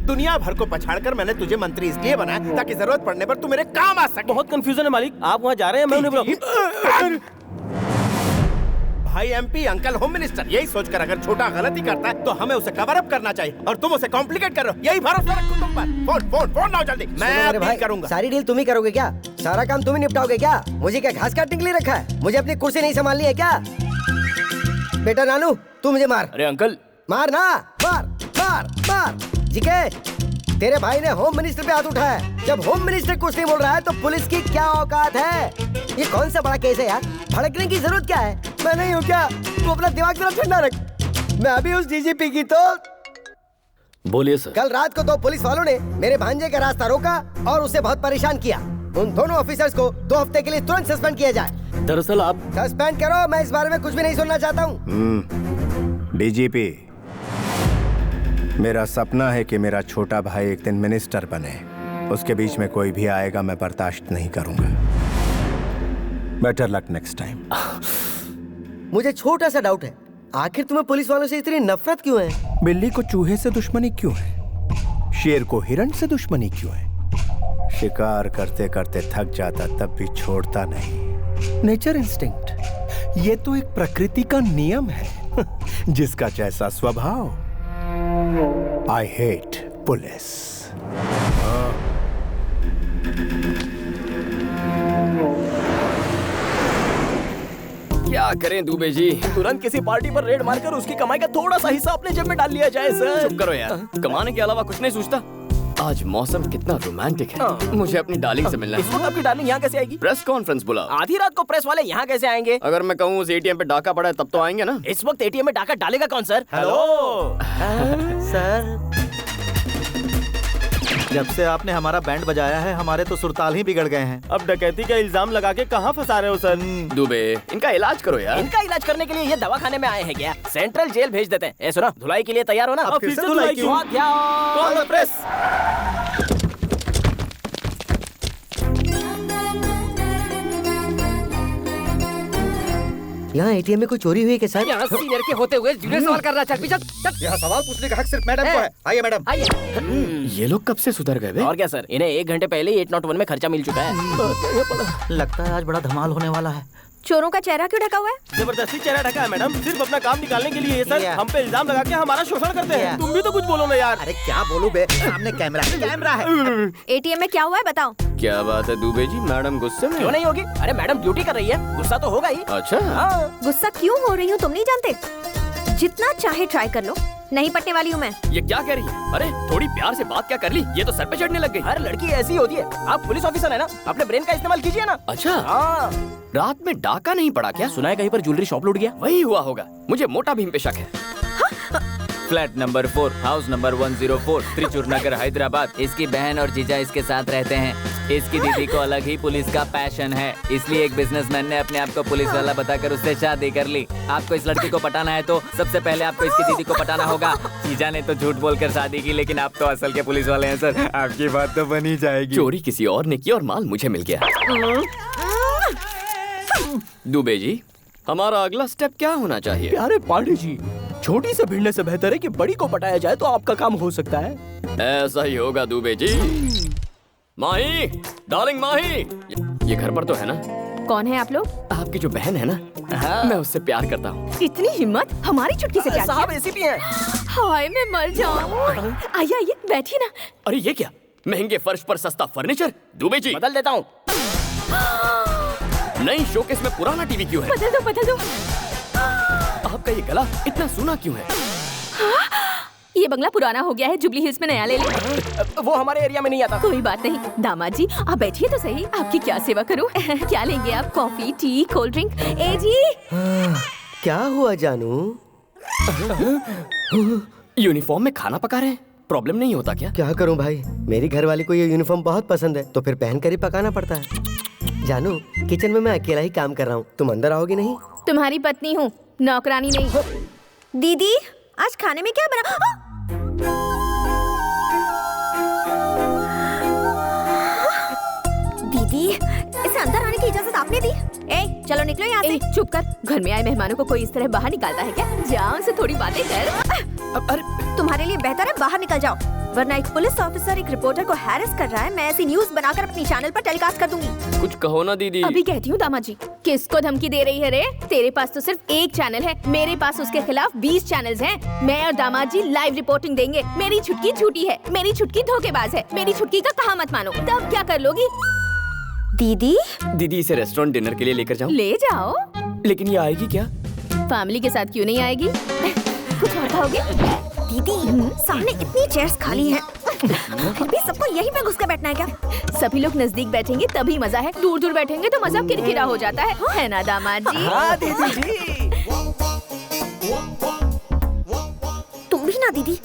दुनिया भर को पछाड़कर मैंने तुझे मंत्री इसलिए बनाया ताकि जरूरत पड़ने पर तू मेरे काम आ सके। बहुत कंफ्यूजन है मालिक, आप वहाँ जा रहे हैं, मैं उन्हें भाई एमपी, अंकल होम मिनिस्टर, यही सोचकर अगर छोटा गलती करता है तो हमें उसे कवर अप करना चाहिए और तुम उसे कॉम्प्लिकेट कर रहे हो। यही भरोसा रखो तुम पर। फोन फोन फोन लाओ जल्दी, मैं भाई करूंगा। सारी डील तुम ही करोगे क्या? सारा काम तुम ही निपटाओगे क्या? मुझे क्या घास काटने के लिए रखा है? मुझे अपनी कुर्सी नहीं संभालनी है क्या? बेटा नानू तू मुझे मार। अरे अंकल मार ना, मार मार मार। जीके, तेरे भाई ने होम मिनिस्टर पे हाथ उठाया है। जब होम मिनिस्टर कुछ नहीं बोल रहा है तो पुलिस की क्या औकात है? ये कौन सा बड़ा केस है यार? भड़कने की जरूरत क्या है? मैं नहीं हूँ क्या? तू अपना दिमाग जरा ठंडा रख। मैं अभी उस डीजीपी की तो बोलिए सर। कल रात को 2 पुलिस वालों ने मेरे भांजे का रास्ता रोका और उसे बहुत परेशान किया। उन दोनों ऑफिसर्स को 2 हफ्ते के लिए तुरंत सस्पेंड किया जाए। दरअसल आप सस्पेंड करो, मैं इस बारे में कुछ भी नहीं सुनना चाहता हूँ। डीजीपी, मेरा सपना है कि मेरा छोटा भाई एक दिन मिनिस्टर बने। उसके बीच में कोई भी आएगा मैं बर्दाश्त नहीं करूंगा। Better luck next time. मुझे छोटा सा डाउट है, आखिर तुम्हें पुलिस वालों से इतनी नफरत क्यों है? बिल्ली को चूहे से दुश्मनी क्यों है? शेर को हिरण से दुश्मनी क्यों है? शिकार करते करते थक जाता तब भी छोड़ता नहीं। नेचर इंस्टिंक्ट, ये तो एक प्रकृति का नियम है। जिसका जैसा स्वभाव। I hate police. क्या करें दुबे जी, तुरंत किसी पार्टी पर रेड मारकर उसकी कमाई का थोड़ा सा हिस्सा अपने जेब में डाल लिया जाए सर। चुप करो यार, कमाने के अलावा कुछ नहीं सोचता। आज मौसम कितना रोमांटिक है। मुझे अपनी डार्लिंग से मिलना है। इस वक्त आपकी डार्लिंग यहाँ कैसे आएगी? प्रेस कॉन्फ्रेंस बुला। आधी रात को प्रेस वाले यहाँ कैसे आएंगे? अगर मैं कहूँ उस एटीएम पे डाका पड़ा है तब तो आएंगे ना। इस वक्त एटीएम में डाका डालेगा कौन सर? हेलो सर, जब से आपने हमारा बैंड बजाया है हमारे तो सुरताल ही बिगड़ गए हैं। अब डकैती का इल्जाम लगा के कहाँ फंसा रहे हो सर? दुबे, इनका इलाज करो यार। इनका इलाज करने के लिए ये दवाखाने में आए हैं क्या? सेंट्रल जेल भेज देते हैं। ए सुनो, धुलाई के लिए तैयार हो ना? अब फिर से धुलाई क्यों? Call the press. यहाँ एटीएम में कोई चोरी हुई है क्या सर? यहाँ सीनियर के होते हुए जूनियर सवाल करना। चल पीछे चल। यहाँ सवाल पूछने का हक सिर्फ मैडम को है। आइए मैडम। आइए। ये लोग कब से सुधर गए? और क्या सर, इन्हें 1 घंटे पहले ही 801 में खर्चा मिल चुका है। लगता है आज बड़ा धमाल होने वाला है। चोरों का चेहरा क्यों ढका हुआ है? जबरदस्ती चेहरा ढका है मैडम, सिर्फ अपना काम निकालने के लिए। ये सर हम पे इल्जाम लगा के हमारा शोषण करते हैं। तुम भी तो कुछ बोलो ना यार। अरे क्या बोलूं बे, सामने कैमरा है। एटीएम में क्या हुआ है बताओ। क्या बात है दुबे जी, मैडम गुस्से में? क्यों नहीं होगी? अरे मैडम ड्यूटी कर रही है, गुस्सा तो होगा ही। अच्छा गुस्सा क्यों हो रही हूँ तुम नहीं जानते? जितना चाहे ट्राई कर लो, नहीं पटने वाली हूँ मैं। ये क्या कह रही है? अरे थोड़ी प्यार से बात क्या कर ली, ये तो सर पे चढ़ने लग गई। हर लड़की ऐसी होती है। आप पुलिस ऑफिसर है ना, अपने ब्रेन का इस्तेमाल कीजिए ना। अच्छा रात में डाका नहीं पड़ा क्या? सुना है कहीं पर ज्वेलरी शॉप लूट गया। वही हुआ होगा, मुझे मोटा भीम पे शक है। Flat number 4, house number 104, Trichur Nagar, Hyderabad. इसकी बहन और जीजा इसके साथ रहते हैं। इसकी दीदी को अलग ही पुलिस का पैशन है, इसलिए एक बिजनेसमैन ने अपने आप को पुलिस वाला बताकर उससे शादी कर ली। आपको इस लड़की को पटाना है तो सबसे पहले आपको इसकी दीदी को पटाना होगा। जीजा ने तो झूठ बोलकर शादी की, लेकिन आप तो असल के पुलिस वाले हैं सर। आपकी बात तो बनी जाएगी। चोरी किसी और ने की और माल मुझे मिल गया। दुबे जी, हमारा अगला स्टेप क्या होना चाहिए? प्यारे पांडे जी, छोटी से भिड़ने से बेहतर है कि बड़ी को पटाया जाए तो आपका काम हो सकता है। ऐसा ही होगा दुबे जी। माही, डार्लिंग माही, ये घर पर तो है ना? कौन है आप लोग? आपकी जो बहन है ना, मैं उससे प्यार करता हूँ। इतनी हिम्मत, हमारी चुटकी से प्यार किया? साहब एसीपी हैं। हाय मैं मर जाऊँ। आइए आइए बैठिए ना। अरे ये क्या, महंगे फर्श पर सस्ता फर्नीचर? दुबे जी बदल देता हूँ। नई शोकेस में पुराना टीवी क्यों है? बदल दो बदल दो। आपका ये गला इतना सूना क्यों है? ये बंगला पुराना हो गया है, जुबली हिल्स में नया ले ले। वो हमारे एरिया में नहीं आता। कोई बात नहीं दामाद जी, आप बैठिए तो सही, आपकी क्या सेवा करूं? क्या लेंगे आप? Coffee, tea, cold drink? ए जी क्या हुआ जानू? यूनिफॉर्म में खाना पका रहे हैं, प्रॉब्लम नहीं होता क्या? क्या करूं भाई, मेरी घरवाली को ये यूनिफॉर्म बहुत पसंद है तो फिर पहन कर ही पकाना पड़ता है। जानू, किचन में मैं अकेला ही काम कर रहा हूँ, तुम अंदर आओगी नहीं? तुम्हारी पत्नी हूँ, नौकरानी नहीं। दीदी आज खाने में क्या बना? दीदी इसे अंदर आने की इजाजत आपने दी? ए चलो निकलो यहाँ से। चुप कर, घर में आए मेहमानों को कोई इस तरह बाहर निकालता है क्या? जाओ से थोड़ी बातें कर। अरे तुम्हारे लिए बेहतर है बाहर निकल जाओ, वरना एक पुलिस ऑफिसर एक रिपोर्टर को हैरेस कर रहा है। मैं ऐसी न्यूज बनाकर अपनी चैनल पर टेलीकास्ट कर दूंगी। कुछ कहो ना दीदी। अभी कहती हूँ दामाद जी। किसको धमकी दे रही है रे? तेरे पास तो सिर्फ एक चैनल है, मेरे पास उसके खिलाफ 20 चैनल्स हैं। मैं और दामाद जी लाइव रिपोर्टिंग देंगे। मेरी छुटकी झूठी है, मेरी छुटकी धोखेबाज है, मेरी छुटकी का कहा मत मानो। तब क्या कर लोगी? दीदी दीदी इसे रेस्टोरेंट डिनर के लिए लेकर जाऊं? ले जाओ। लेकिन ये आएगी क्या? फैमिली के साथ क्यों नहीं आएगी? कुछ और खाओगे? दीदी सामने इतनी चेयर्स खाली हैं। फिर भी सबको यहीं पे घुस कर बैठना है क्या? सभी लोग नजदीक बैठेंगे तभी मजा है, दूर दूर बैठेंगे तो मजा किरकिरा हो जाता है ना दामाद जी? हाँ दीदी जी। तुम भी ना दीदी।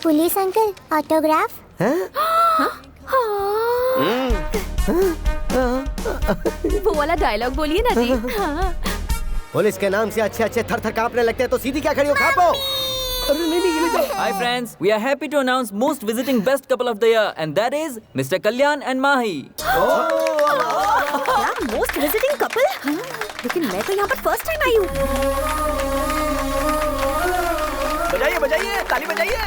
Police uncle autograph. वो वाला डायलॉग बोलिए ना जी। हाँ। पुलिस के नाम से अच्छे अच्छे थर थर कांपने लगते हैं तो सीधी क्या खड़ी हो खापो। Hi friends, we are happy to announce most visiting best couple of the year and that is Mr. Kalyan and Mahi. क्या मोस्ट विजिटिंग कपल? लेकिन मैं तो यहाँ पर फर्स्ट टाइम आई हूँ। बजाइए बजाइए, ताली बजाइए।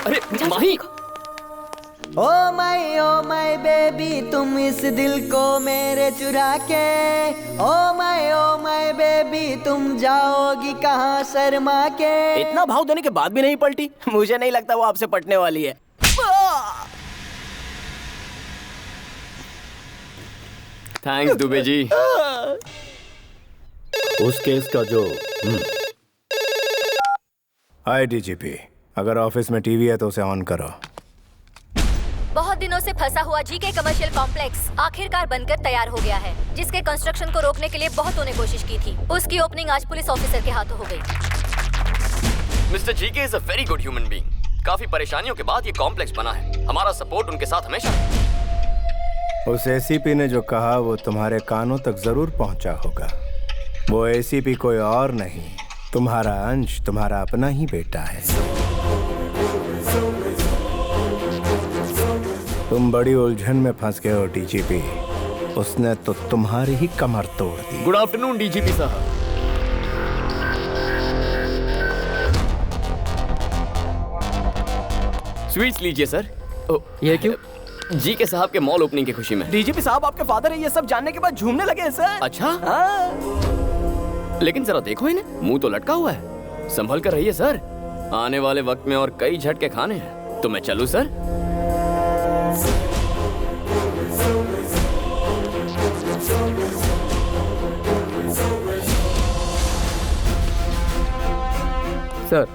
अरे माही। ओ माय बेबी तुम इस दिल को मेरे चुरा के, ओ माय बेबी तुम जाओगी कहाँ शर्मा के। इतना भाव देने के बाद भी नहीं पलटी? मुझे नहीं लगता वो आपसे पटने वाली है। थैंक्स दुबे जी। उस केस का जो हाय डीजीपी, अगर ऑफिस में टीवी है तो उसे ऑन करो। बहुत दिनों से फंसा हुआ जीके कमर्शियल कॉम्प्लेक्स आखिरकार बनकर तैयार हो गया है, जिसके कंस्ट्रक्शन को रोकने के लिए बहुतों ने कोशिश की थी। उसकी ओपनिंग आज पुलिस ऑफिसर के हाथों हो गई। Mister GK is a very good human being. काफी परेशानियों के बाद ये कॉम्प्लेक्स बना है। हमारा सपोर्ट उनके साथ हमेशा। उस एसीपी ने जो कहा वो तुम्हारे कानों तक जरूर पहुंचा होगा। वो एसीपी कोई और नहीं, तुम्हारा अंश, तुम्हारा अपना ही बेटा है। तुम बड़ी उलझन में फंस गए हो डीजीपी। उसने तो तुम्हारी ही कमर तोड़ दी। गुड आफ्टरनून डीजीपी साहब। स्वीट्स लीजिए सर। ये क्यों? जीके साहब के मॉल ओपनिंग की खुशी में। डीजीपी साहब आपके फादर है, ये सब जानने के बाद झूमने लगे हैं सर। अच्छा हाँ। लेकिन जरा देखो इन्हें, मुंह तो लटका हुआ है। संभल कर रहिए सर, आने वाले वक्त में और कई झटके खाने हैं। तो मैं चलूं सर? सर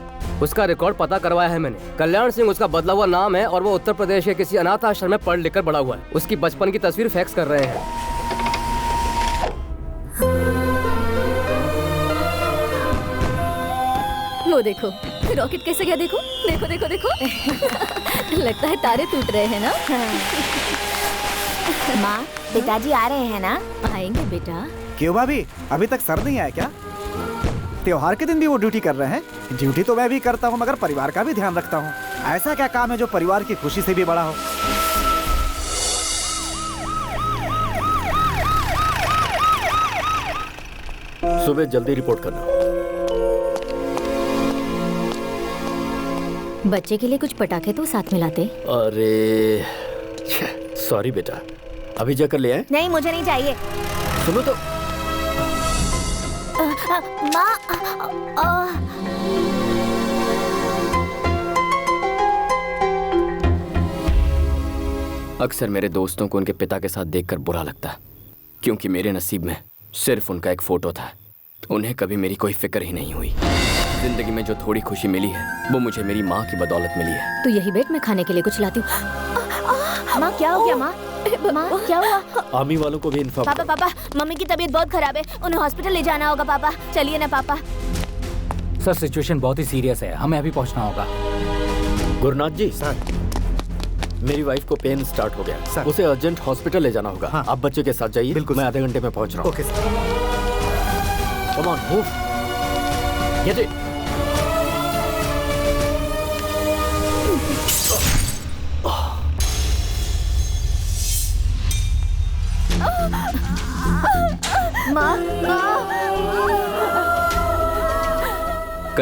उसका रिकॉर्ड पता करवाया है मैंने। कल्याण सिंह उसका बदला हुआ नाम है और वो उत्तर प्रदेश के किसी अनाथ आश्रम में पढ़ लिख कर बड़ा हुआ है। उसकी बचपन की तस्वीर फैक्स कर रहे हैं। वो देखो रॉकेट कैसे गया, देखो देखो देखो देखो। लगता है तारे टूट रहे हैं ना। माँ पिताजी आ रहे हैं ना? आएंगे बेटा। क्यों भाभी, अभी तक सर नहीं आया क्या? त्योहार के दिन भी वो ड्यूटी कर रहे हैं। ड्यूटी तो मैं भी करता हूँ मगर परिवार का भी ध्यान रखता हूँ। ऐसा क्या काम है जो परिवार की खुशी से भी बड़ा हो? सुबह जल्दी रिपोर्ट करना। बच्चे के लिए कुछ पटाखे तो साथ में लाते। अरे सॉरी बेटा, अभी जाकर ले आए। नहीं मुझे नहीं चाहिए। सुनो तो। माँ अक्सर मेरे दोस्तों को उनके पिता के साथ देखकर बुरा लगता है, क्योंकि मेरे नसीब में सिर्फ उनका एक फोटो था। उन्हें कभी मेरी कोई फिक्र ही नहीं हुई। जिंदगी में जो थोड़ी खुशी मिली है वो मुझे मेरी माँ की बदौलत मिली है। तू यही बैठ, मैं खाने के लिए कुछ लाती हूँ। माँ क्या हो गया? माँ माँ क्या हुआ? आर्मी वालों को भी इन्फॉर्म। पापा पापा मम्मी की तबीयत बहुत खराब है, उन्हें हॉस्पिटल ले जाना होगा। पापा चलिए ना पापा। सर सिचुएशन बहुत ही सीरियस है, हमें अभी पहुंचना होगा। गुरुनाथ जी सर, मेरी वाइफ को पेन स्टार्ट हो गया सर। उसे अर्जेंट हॉस्पिटल ले जाना होगा। हाँ। आप बच्चे के साथ जाइए। बिल्कुल, मैं आधे घंटे में पहुंच रहा हूँ। Okay sir. Come on move. Get it.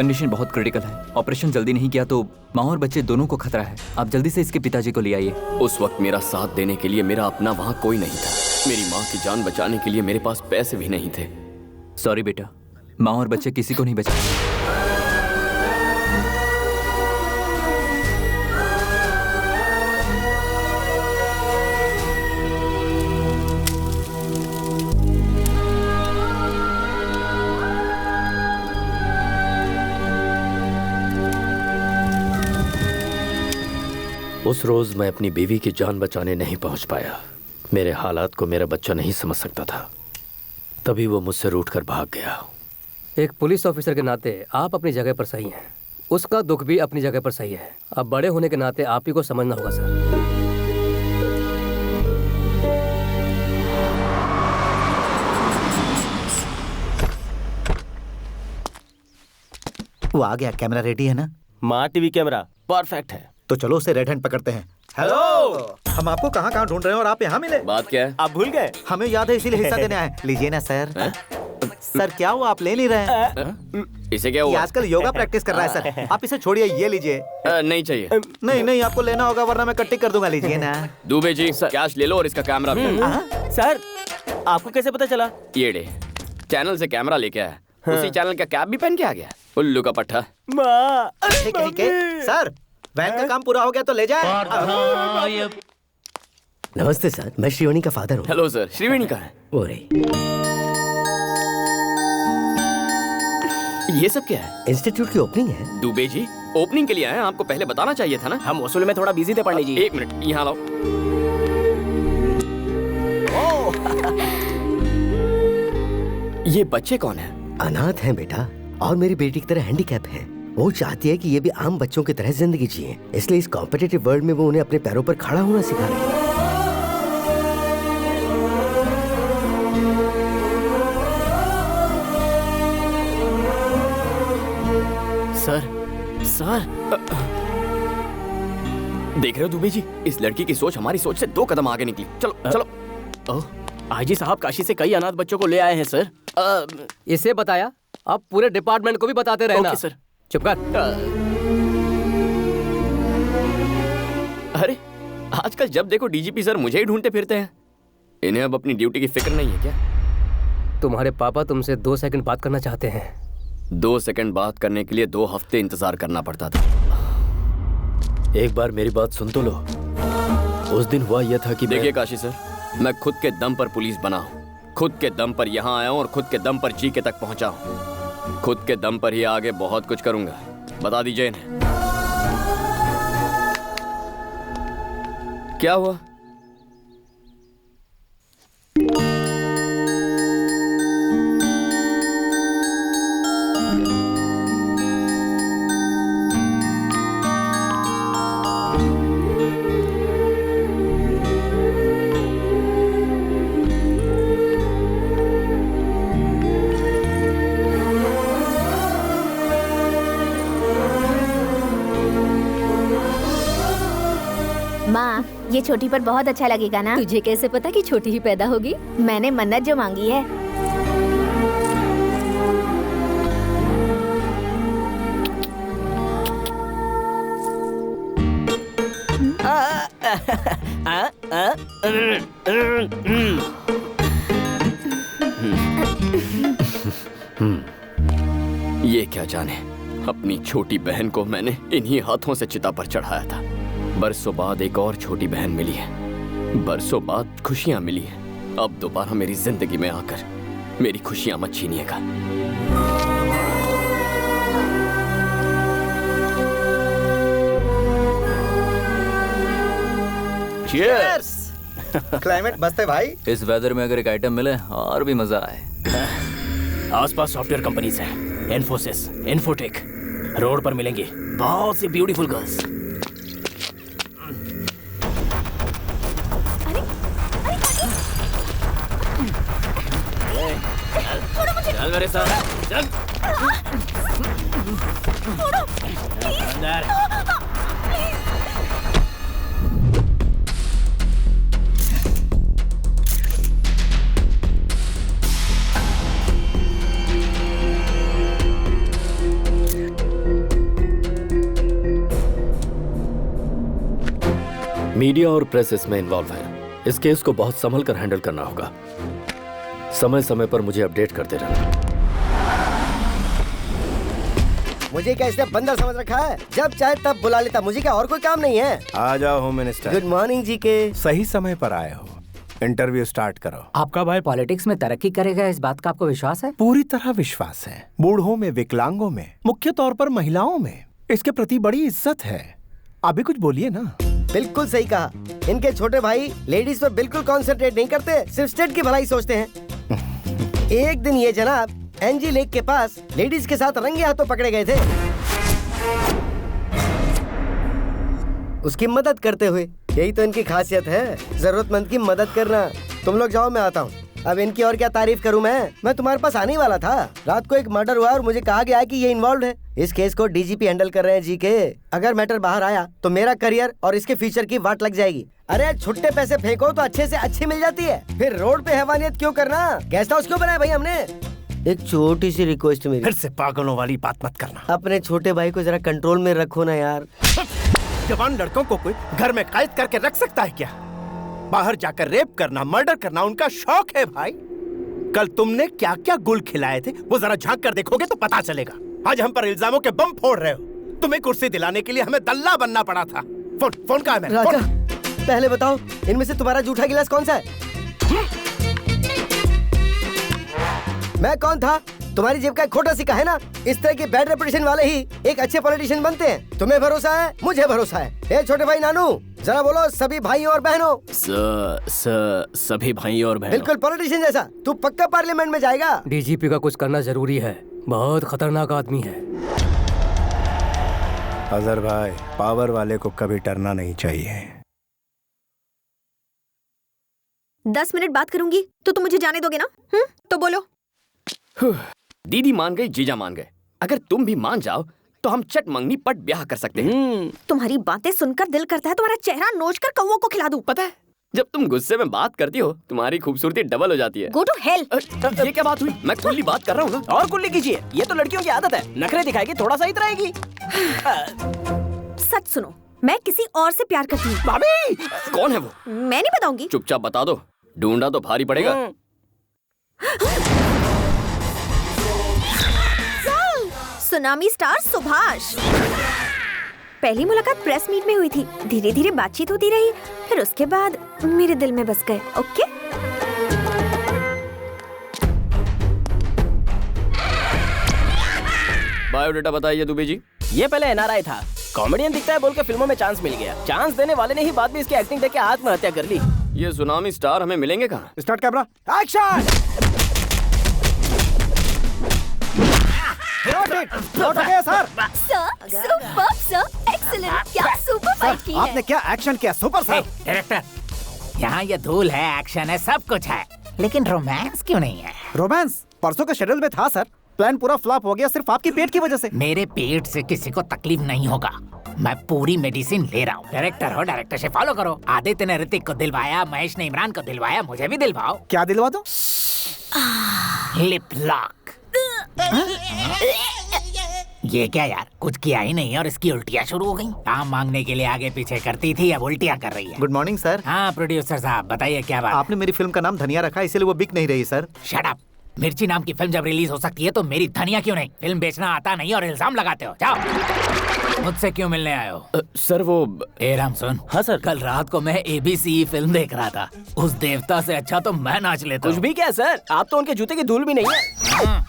Condition बहुत क्रिटिकल है। ऑपरेशन जल्दी नहीं किया तो माँ और बच्चे दोनों को खतरा है। आप जल्दी से इसके पिताजी को ले आइए। उस वक्त मेरा साथ देने के लिए मेरा अपना वहाँ कोई नहीं था। मेरी माँ की जान बचाने के लिए मेरे पास पैसे भी नहीं थे। सॉरी बेटा, माँ और बच्चे किसी को नहीं बचा। उस रोज मैं अपनी बीवी की जान बचाने नहीं पहुंच पाया। मेरे हालात को मेरा बच्चा नहीं समझ सकता था, तभी वो मुझसे रूठकर भाग गया। एक पुलिस ऑफिसर के नाते आप अपनी जगह पर सही हैं। उसका दुख भी अपनी जगह पर सही है। अब बड़े होने के नाते आप ही को समझना होगा सर। वो आ गया। कैमरा रेडी है ना? माँ टीवी कैमरा परफेक्ट है। तो चलो उसे रेड हैंड पकड़ते हैं। हेलो, हम आपको कहाँ कहाँ ढूंढ रहे हैं और आप यहाँ मिले। बात क्या है? आप भूल गए? हमें याद है, इसीलिए हिस्सा देने आए। लीजिए ना सर। सर क्या हुआ, आप ले नहीं रहे हैं? इसे क्या हुआ? ये आजकल योगा प्रैक्टिस कर रहा है सर। आप इसे छोड़िए, ये लीजिए। नहीं चाहिए। नहीं नहीं, आपको लेना होगा वरना मैं कट्टी कर दूंगा। लीजिए ना। दुबे जी कैश ले लो और इसका कैमरा भी। सर आपको कैसे पता चला? ये ले, चैनल से कैमरा लेके आया। उसी चैनल का कैप भी पहन के आ गया। उल्लू का पट्टा। ठीक है ठीक है सर, वैन का काम पूरा हो गया तो ले जाए। नमस्ते सर, मैं श्रीवाणी का फादर हूँ। हेलो सर, श्रीवाणी का है? वो रही। ये सब क्या है? इंस्टीट्यूट की ओपनिंग है। दुबे जी ओपनिंग के लिए आए, आपको पहले बताना चाहिए था ना। हम वसूल में थोड़ा बिजी थे पंडित जी। एक मिनट यहाँ लाओ। ये बच्चे कौन है? अनाथ हैं बेटा, और मेरी बेटी की तरह हैंडीकैप है। वो चाहती है कि ये भी आम बच्चों की तरह जिंदगी जिए, इसलिए इस कॉम्पिटिटिव वर्ल्ड में वो उन्हें अपने पैरों पर खड़ा होना सिखा रही है। सर देख रहे हो दुबे जी, इस लड़की की सोच हमारी सोच से 2 कदम आगे निकली। चलो चलो। आईजी साहब काशी से कई अनाथ बच्चों को ले आए हैं सर। इसे बताया, अब पूरे डिपार्टमेंट को भी बताते रहना। Okay sir. चुप कर। अरे आजकल जब देखो डीजीपी सर मुझे ही ढूंढते फिरते हैं। इन्हें अब अपनी ड्यूटी की फिक्र नहीं है क्या? तुम्हारे पापा तुमसे 2 सेकंड बात करना चाहते हैं। 2 सेकंड बात करने के लिए 2 हफ्ते इंतजार करना पड़ता था। एक बार मेरी बात सुन तो लो। उस दिन हुआ यह था कि देखिए काशी सर, मैं खुद के दम पर पुलिस बना हूँ, खुद के दम पर यहाँ आया हूँ और खुद के दम पर जीके तक पहुँचा हूँ। खुद के दम पर ही आगे बहुत कुछ करूंगा। बता दीजिए इन्हें। क्या हुआ? माँ, ये छोटी पर बहुत अच्छा लगेगा ना? तुझे कैसे पता कि छोटी ही पैदा होगी? मैंने मन्नत जो मांगी है। ये क्या जाने, अपनी छोटी बहन को मैंने इन्हीं हाथों से चिता पर चढ़ाया था। बरसों बाद एक और छोटी बहन मिली है, बरसों बाद खुशियां मिली हैं। अब दोबारा मेरी जिंदगी में आकर मेरी खुशियां मत छीनिएगा। Cheers! क्लाइमेट मस्त है भाई। इस वेदर में अगर एक आइटम मिले और भी मजा आए। आसपास सॉफ्टवेयर कंपनीज हैं, इन्फोसिस, इन्फोटेक। रोड पर मिलेंगी बहुत सी ब्यूटीफुल गर्ल्स। चल मेरे साथ, चल। अंदर। मीडिया और प्रेस इसमें इन्वॉल्व है। इस केस को बहुत संभल कर हैंडल करना होगा। समय समय पर मुझे अपडेट करते रहना। मुझे क्या इसने बंदर समझ रखा है? जब चाहे तब बुला लेता। मुझे क्या और कोई काम नहीं है? आ जाओ होम मिनिस्टर। गुड मॉर्निंग जी के। सही समय पर आए हो। इंटरव्यू स्टार्ट करो। आपका भाई पॉलिटिक्स में तरक्की करेगा, इस बात का आपको विश्वास है? पूरी तरह विश्वास है। बूढ़ों में, विकलांगों में, मुख्य तौर पर महिलाओं में इसके प्रति बड़ी इज्जत है। अभी कुछ बोलिए ना। बिल्कुल सही कहा। इनके छोटे भाई लेडीज पर बिल्कुल कॉन्सेंट्रेट नहीं करते, सिर्फ स्टेट की भलाई सोचते हैं। एक दिन ये जनाब एनजी लेक के पास लेडीज के साथ रंगे हाथों पकड़े गए थे, उसकी मदद करते हुए। यही तो इनकी खासियत है, जरूरतमंद की मदद करना। तुम लोग जाओ, मैं आता हूँ। अब इनकी और क्या तारीफ करूँ मैं तुम्हारे पास आने ही वाला था। रात को एक मर्डर हुआ और मुझे कहा गया है कि ये इन्वॉल्व है। इस केस को डीजीपी हैंडल कर रहे हैं जी के। अगर मैटर बाहर आया तो मेरा करियर और इसके फ्यूचर की वाट लग जाएगी। अरे छुट्टे पैसे फेंको तो अच्छे से अच्छी मिल जाती है, फिर रोड पे हैवानियत क्यों करना? गेस्ट हाउस क्यों बनाया भाई हमने? एक छोटी सी रिक्वेस्ट मेरी, फिर से पागलों वाली बात मत करना। अपने छोटे भाई को जरा कंट्रोल में रखो ना यार। जवान लड़कों को कोई घर में कैद करके रख सकता है क्या? बाहर जाकर रेप करना, मर्डर करना उनका शौक है भाई। कल तुमने क्या क्या गुल खिलाए थे वो जरा झांक कर देखोगे तो पता चलेगा। आज हम पर इल्जामों के बम फोड़ रहे हो। तुम्हें कुर्सी दिलाने के लिए हमें दल्ला बनना पड़ा था। फोन कहाँ है मेरा? राजा, पहले बताओ इनमें से तुम्हारा जूठा गिलास कौन सा है? मैं कौन था? तुम्हारी जेब का खोटा सिक्का है ना। इस तरह के बैड रेपुटेशन वाले ही एक अच्छे पॉलिटिशियन बनते हैं। तुम्हें भरोसा है, मुझे भरोसा है। ए छोटे भाई नानू, जरा बोलो सभी भाइयों और बहनों। सभी भाइयों और बहनों। बिल्कुल पॉलिटिशियन जैसा। तू पक्का पार्लियामेंट में जाएगा। डीजीपी का कुछ करना जरूरी है, बहुत खतरनाक आदमी है। अजहर भाई, पावर वाले को कभी डरना नहीं चाहिए। 10 मिनट बात करूंगी तो तुम मुझे जाने दोगे ना? तो बोलो। दीदी मान गई, जीजा मान गए। अगर तुम भी मान जाओ तो हम चट मंगनी पट ब्याह कर सकते हैं। तुम्हारी बातें सुनकर दिल करता है तुम्हारा चेहरा नोच कर कौवों को खिला दूं। पता है, जब तुम गुस्से में बात करती हो तुम्हारी खूबसूरती डबल हो जाती है। Go to hell. ये क्या बात हुई? मैं खुली बात कर रहा हूँ ना। और कुल्ली कीजिए, ये तो लड़कियों की आदत है। नखरे दिखाएगी, थोड़ा सा इतराएगी। सच सुनो, मैं किसी और से प्यार करती हूँ। भाभी! कौन है वो? मैं नहीं बताऊंगी। चुपचाप बता दो, ढूंढा तो भारी पड़ेगा। Tsunami star Subhash. पहली मुलाकात प्रेस मीट में हुई थी, धीरे धीरे बातचीत होती रही, फिर उसके बाद मेरे दिल में बस गए। ओके? बायोडेटा बताइए दुबे जी। ये पहले एनआरआई था, कॉमेडियन दिखता है बोल के फिल्मों में चांस मिल गया। चांस देने वाले ने ही बाद में इसकी एक्टिंग देख के आत्महत्या कर ली। ये सुनामी स्टार हमें मिलेंगे कहाँ? Start camera, action! Sir, super sir, excellent. क्या सुपर फाइट की है। आपने क्या एक्शन किया सुपर सर। डायरेक्टर, यहाँ ये धूल है, एक्शन है, सब कुछ है, लेकिन रोमांस क्यों नहीं है? रोमांस परसों के शेड्यूल में था सर, प्लान पूरा फ्लॉप हो गया सिर्फ आपकी पेट की वजह से। मेरे पेट से किसी को तकलीफ नहीं होगा, मैं पूरी मेडिसिन ले रहा हूँ। डायरेक्टर हो, डायरेक्टर से फॉलो करो। आदित्य ने ऋतिक को दिलवाया, महेश ने इमरान को दिलवाया, मुझे भी दिलवाओ। क्या दिलवा दो? Lip lock. ये क्या यार, कुछ किया ही नहीं और इसकी उल्टियाँ शुरू हो गई। काम मांगने के लिए आगे पीछे करती थी, अब उल्टियाँ कर रही है। Good morning sir. हाँ प्रोड्यूसर साहब बताइए क्या बात? आपने मेरी फिल्म का नाम धनिया रखा, इसलिए वो बिक नहीं रही सर। Shut up. मिर्ची नाम की फिल्म जब रिलीज हो सकती है तो मेरी धनिया क्यों नहीं? फिल्म बेचना आता नहीं और इल्जाम लगाते हो। जाओ। मुझसे क्यों मिलने आए हो? सर वो ए राम सुन। हाँ सर। कल रात को मैं ABC फिल्म देख रहा था, उस देवता से अच्छा तो मैं नाच लेता। कुछ भी क्या सर, आप तो उनके जूते की धूल भी नहीं है।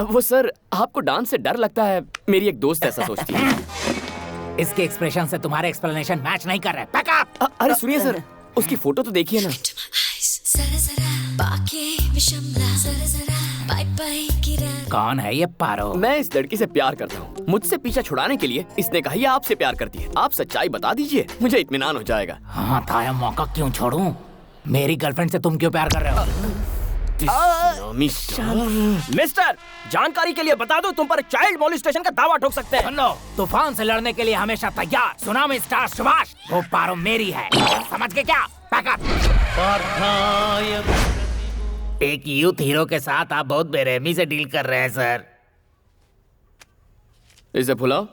वो सर, आपको डांस से डर लगता है, मेरी एक दोस्त ऐसा सोचती है। इसके एक्सप्रेशन से तुम्हारे एक्सप्लेनेशन मैच नहीं कर रहे। अरे सुनिए सर, उसकी फोटो तो देखिए ना। कौन है ये पारो? मैं इस लड़की से प्यार करता हूँ। मुझसे पीछा छुड़ाने के लिए इसने कहा ये आपसे प्यार करती है। आप सच्चाई बता दीजिए, मुझे इत्मीनान हो जाएगा। हाँ था, मौका क्यों छोड़ूं? मेरी गर्लफ्रेंड से तुम क्यों प्यार कर रहे हो? मिस्टर, जानकारी के लिए बता दो, तुम पर चाइल्ड मॉलेस्टेशन का दावा ठोक सकते हैं। सुन लो, तूफान से लड़ने के लिए हमेशा तैयार सुनामी स्टार सुभाष। वो पारो मेरी है, समझ के क्या? पैकअप। एक यूथ हीरो के साथ आप बहुत बेरहमी से डील कर रहे हैं सर। इसे फुलाओ।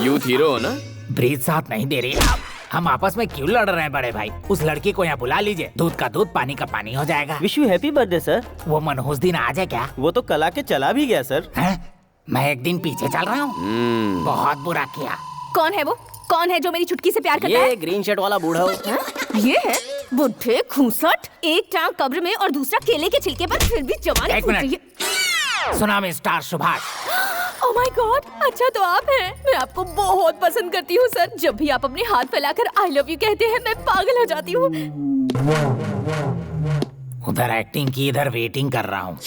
यूथ हीरो हो ना? ब्रीज साथ नहीं दे रही। हम आपस में क्यों लड़ रहे हैं बड़े भाई? उस लड़की को यहाँ बुला लीजिए, दूध का दूध पानी का पानी हो जाएगा। Wish you happy birthday sir. वो मनहूस दिन आ जाए क्या? वो तो कल आके चला भी गया सर। मैं एक दिन पीछे चल रहा हूँ। बहुत बुरा किया। कौन है वो? कौन है जो मेरी चुटकी से प्यार करता है? ये ग्रीन शर्ट वाला बूढ़ा हो। ये है बुढ़े खूंसट, एक टांग कब्र में और दूसरा केले के छिलके पर, फिर भी जवानी एक फूट रही मिनट। है। Tsunami star Subhash. Oh my God, अच्छा तो आप हैं। मैं आपको बहुत पसंद करती हूँ सर। जब भी आप अपने हाथ फैलाकर आई लव यू कहते हैं मैं पागल हो जाती हूँ। उधर एक्टिंग की, इधर वेटिंग कर रहा हूँ।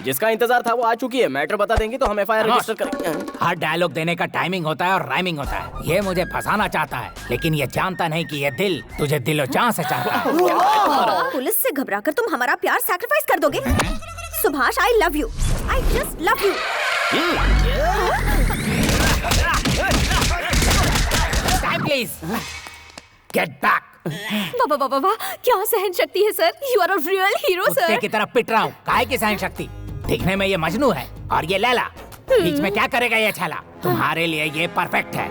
जिसका इंतजार था वो आ चुकी है। मैटर बता देंगे तो हम एफआईआर रजिस्टर करेंगे। हर डायलॉग देने का टाइमिंग होता है और राइमिंग होता है। ये मुझे फंसाना चाहता है, लेकिन ये जानता नहीं कि ये दिल तुझे दिलो जान से चाहता है। पुलिस से घबराकर तुम हमारा प्यार सैक्रिफाइस कर दोगे? Subhash, I love you, I just love you. Please get back. वाह वाह वाह वाह, क्या सहन शक्ति है sir. You are a real hero sir. कुत्ते की तरह पिट रहा हूँ। काहे की सहन शक्ति? दिखने में ये मजनू है और ये लैला। बीच में क्या करेगा ये छाला? तुम्हारे लिए ये परफेक्ट है,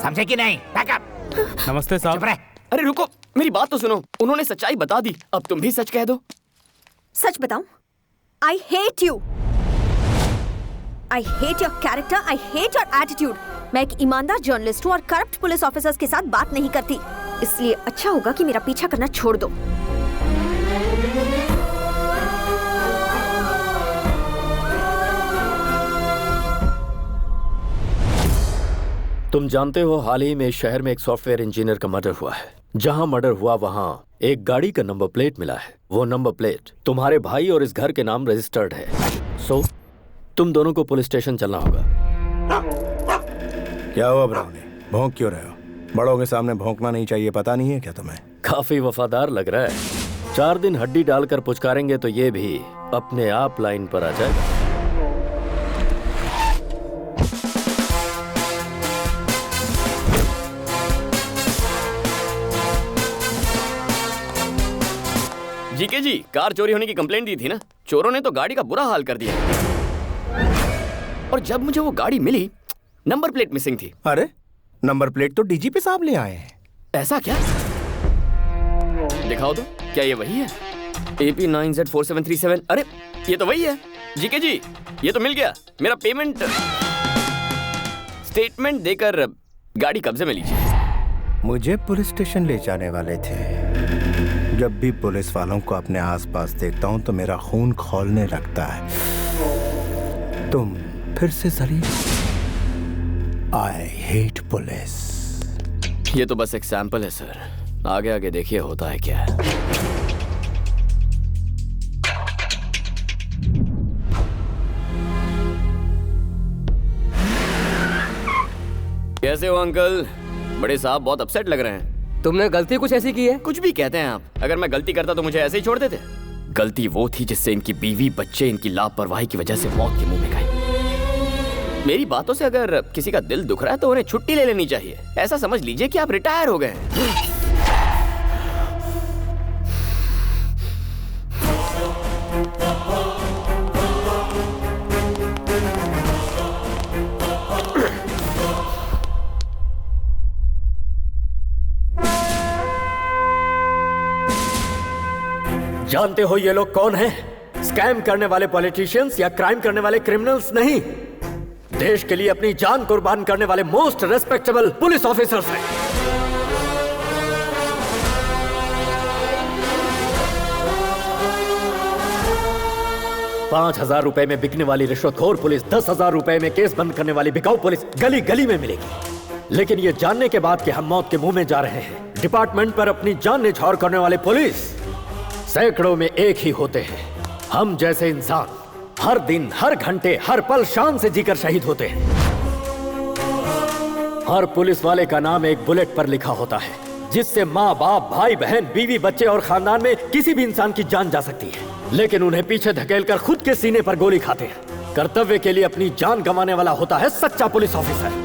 समझे कि नहीं? बैकअप। नमस्ते साहब। अरे रुको, मेरी बात तो सुनो। उन्होंने सच्चाई बता दी, अब तुम भी सच कह दो। सच बताऊं? I hate you. I hate your character, I hate your attitude. मैं एक ईमानदार जर्नलिस्ट हूँ और करप्ट पुलिस ऑफिसर्स के साथ बात नहीं करती, इसलिए अच्छा होगा कि मेरा पीछा करना छोड़ दो। तुम जानते हो हाल ही में इस शहर में एक सॉफ्टवेयर इंजीनियर का मर्डर हुआ है। जहां मर्डर हुआ वहां एक गाड़ी का नंबर प्लेट मिला है। वो नंबर प्लेट तुम्हारे भाई और इस घर के नाम रजिस्टर्ड है। सो तुम दोनों को पुलिस स्टेशन चलना होगा। क्या हुआ ब्राउनी? भौंक क्यों रहे हो? बड़ों के सामने भौंकना नहीं चाहिए, पता नहीं है क्या तुम्हें? काफी वफादार लग रहा है। 4 दिन हड्डी डालकर पुचकारेंगे तो ये भी अपने आप लाइन पर आ जाएगा। जीके जी, कार चोरी होने की कंप्लेंट दी थी ना? चोरों ने तो गाड़ी का बुरा हाल कर दिया और जब मुझे वो गाड़ी मिली नंबर प्लेट मिसिंग थी। अरे नंबर प्लेट तो डीजीपी साहब ले आए हैं। ऐसा क्या? दिखाओ तो, क्या ये वही है? AP9Z4737। अरे ये तो वही है। जीके जी, ये तो मिल गया। मेरा पेमेंट स्टेटमेंट देकर गाड़ी कब्जे में लीजिए। मुझे पुलिस स्टेशन ले जाने वाले थे। जब भी पुलिस वालों को अपने आसपास देखता हूं तो मेरा खून खौलने लगता है। तुम फिर से जलील। I hate police. ये तो बस एक सैंपल है सर, आगे आगे देखिए होता है क्या। कैसे हो अंकल? बड़े साहब बहुत अपसेट लग रहे हैं। तुमने गलती कुछ ऐसी की है? कुछ भी कहते हैं आप। अगर मैं गलती करता तो मुझे ऐसे ही छोड़ देते? गलती वो थी जिससे इनकी बीवी बच्चे इनकी लापरवाही की वजह से मौत के मुंह में गए। मेरी बातों से अगर किसी का दिल दुख रहा है तो उन्हें छुट्टी ले लेनी चाहिए। ऐसा समझ लीजिए कि आप रिटायर हो गए हैं। जानते हो ये लोग कौन हैं? स्कैम करने वाले पॉलिटिशियंस या क्राइम करने वाले क्रिमिनल्स नहीं, देश के लिए अपनी जान कुर्बान करने वाले मोस्ट रेस्पेक्टेबल पुलिस ऑफिसर्स हैं। ₹5,000 में बिकने वाली रिश्वतखोर पुलिस 10,000 रुपए में केस बंद करने वाली बिकाऊ पुलिस गली गली में मिलेगी। लेकिन ये जानने के बाद कि हम मौत के मुंह में जा रहे हैं, डिपार्टमेंट पर अपनी जान न्यौछावर करने वाले पुलिस सैकड़ों में एक ही होते हैं। हम जैसे इंसान हर दिन, हर घंटे, हर पल शान से जीकर शहीद होते हैं। हर पुलिस वाले का नाम एक बुलेट पर लिखा होता है, जिससे माँ बाप, भाई बहन, बीवी बच्चे और खानदान में किसी भी इंसान की जान जा सकती है। लेकिन उन्हें पीछे धकेलकर खुद के सीने पर गोली खाते हैं। कर्तव्य के लिए अपनी जान गंवाने वाला होता है सच्चा पुलिस ऑफिसर।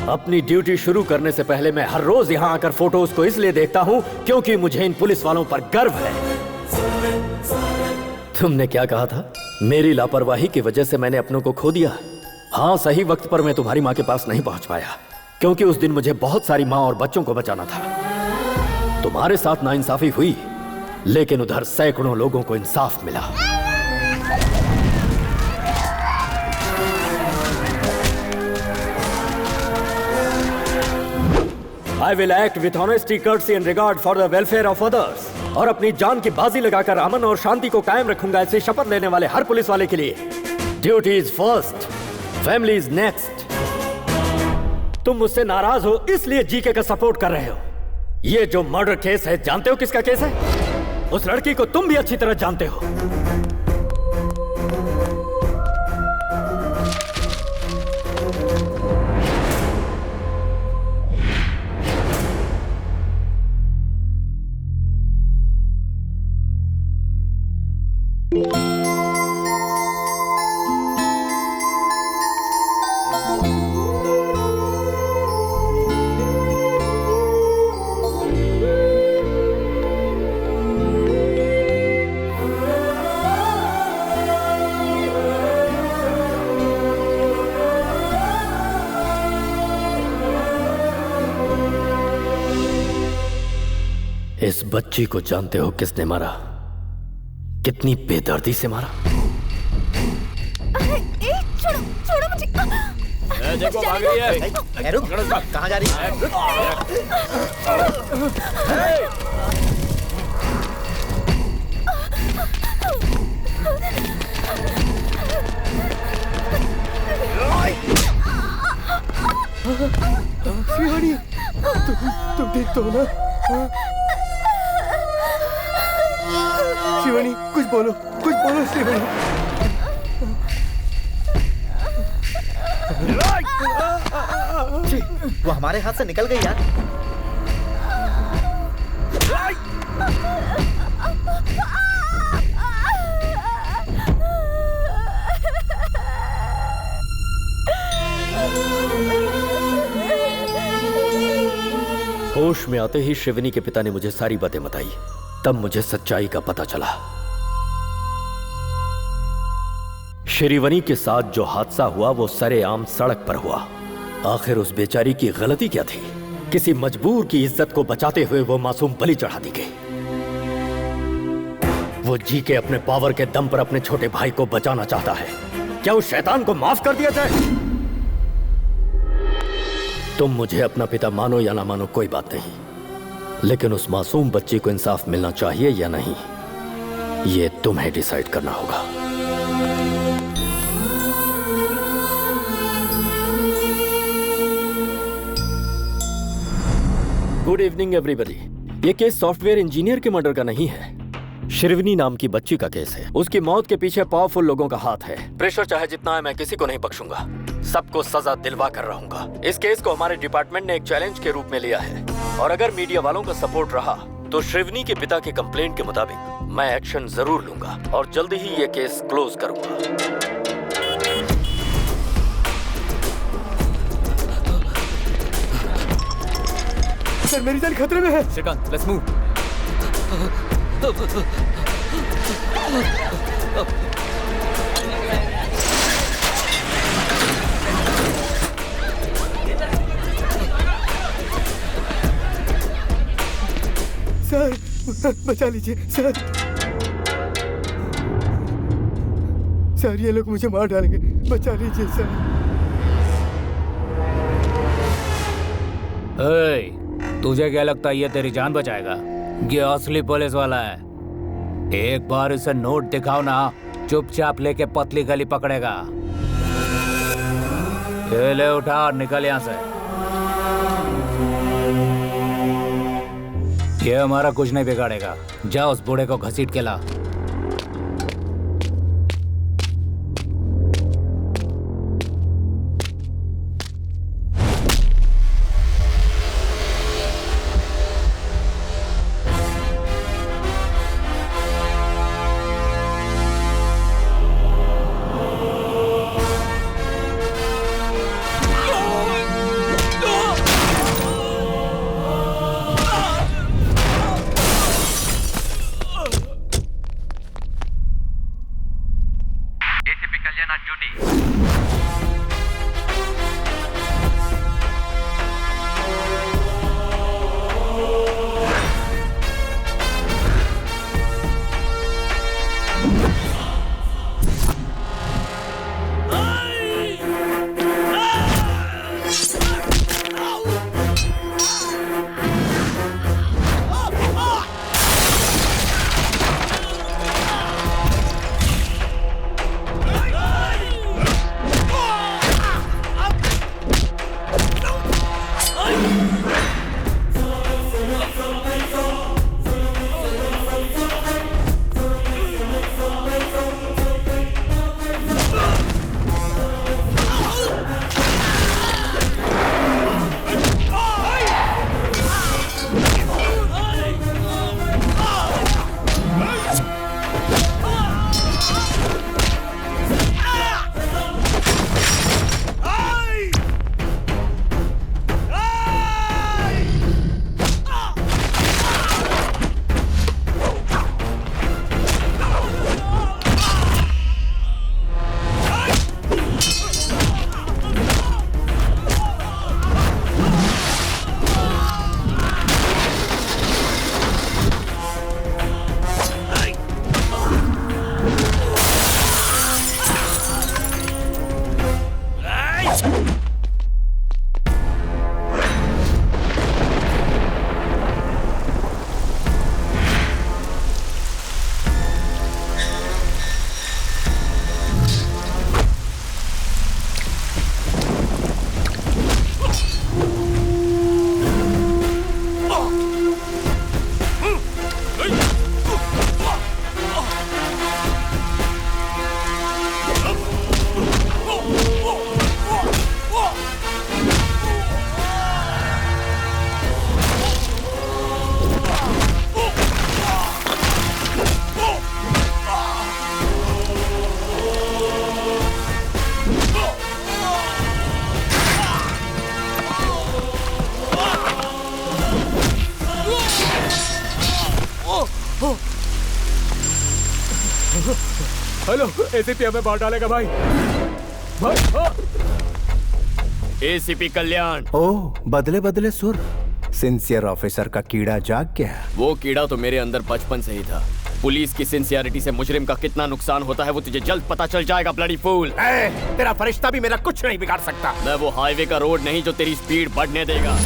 अपनी ड्यूटी शुरू करने से पहले मैं हर रोज यहाँ आकर फोटोज को इसलिए देखता हूँ क्योंकि मुझे इन पुलिस वालों पर गर्व है। तुमने क्या कहा था? मेरी लापरवाही की वजह से मैंने अपनों को खो दिया। हाँ, सही वक्त पर मैं तुम्हारी माँ के पास नहीं पहुंच पाया, क्योंकि उस दिन मुझे बहुत सारी माँ और बच्चों को बचाना था। तुम्हारे साथ नाइंसाफी हुई, लेकिन उधर सैकड़ों लोगों को इंसाफ मिला। I will act with honesty, courtesy and regard for the welfare of others। और अपनी जान की बाजी लगाकर अमन और शांति को कायम रखूंगा, ऐसे शपथ लेने वाले हर पुलिस वाले के लिए। Duty is first, family is next. तुम मुझसे नाराज हो इसलिए जीके का सपोर्ट कर रहे हो। ये जो मर्डर केस है, जानते हो किसका केस है? उस लड़की को तुम भी अच्छी तरह जानते हो। इस बच्ची को जानते हो किसने मारा? कितनी बेदर्दी से मारा? छोड़ो छोड़ो मुझे। देखो भाग रही है। रुक, कहाँ जा रही है? शिवानी, तुम ठीक तो हो ना? शिवानी, कुछ बोलो शिवानी। वो हमारे हाथ से निकल गई यार। होश में आते ही शिवनी के पिता ने मुझे सारी बातें बताई। तब मुझे सच्चाई का पता चला। श्रीवनी के साथ जो हादसा हुआ वो सरेआम सड़क पर हुआ। आखिर उस बेचारी की गलती क्या थी? किसी मजबूर की इज्जत को बचाते हुए वो मासूम बलि चढ़ा दी गई। वो जी के अपने पावर के दम पर अपने छोटे भाई को बचाना चाहता है। क्या उस शैतान को माफ कर दिया जाए? तुम मुझे अपना पिता मानो या ना मानो कोई बात नहीं, लेकिन उस मासूम बच्ची को इंसाफ मिलना चाहिए या नहीं, ये तुम्हें डिसाइड करना होगा। Good evening everybody. ये केस सॉफ्टवेयर इंजीनियर के मर्डर का नहीं है, शिरवनी नाम की बच्ची का केस है। उसकी मौत के पीछे पावरफुल लोगों का हाथ है। प्रेशर चाहे जितना है, मैं किसी को नहीं बख्शूंगा। सबको सजा दिलवा कर रहूंगा। इस केस को हमारे डिपार्टमेंट ने एक चैलेंज के रूप में लिया है, और अगर मीडिया वालों का सपोर्ट रहा तो शिवनी के पिता के कंप्लेंट के मुताबिक मैं एक्शन जरूर लूंगा और जल्दी ही ये केस क्लोज करूंगा। सर, मेरी जान खतरे में है। Shrikant, let's move. सर, बचा लीजिए सर। सर, ये लोग मुझे मार डालेंगे, बचा लीजिए सर। तुझे क्या लगता है ये तेरी जान बचाएगा? ये असली पुलिस वाला है। एक बार इसे नोट दिखाओ ना, चुपचाप लेके पतली गली पकड़ेगा। ये ले, उठा और निकल यहाँ से। ये हमारा कुछ नहीं बिगाड़ेगा। जा उस बूढ़े को घसीट के ला। हेलो, एसीपी हमें मार डालेगा भाई। एसीपी कल्याण। ओह, बदले बदले सुर। सिंसियर ऑफिसर का कीड़ा जाग गया। वो कीड़ा तो मेरे अंदर बचपन से ही था। पुलिस की सिंसियरिटी से मुजरिम का कितना नुकसान होता है वो तुझे जल्द पता चल जाएगा, ब्लडी फूल। तेरा फरिश्ता भी मेरा कुछ नहीं बिगाड़ सकता। मैं वो हाईवे का रोड नहीं जो तेरी स्पीड बढ़ने देगा।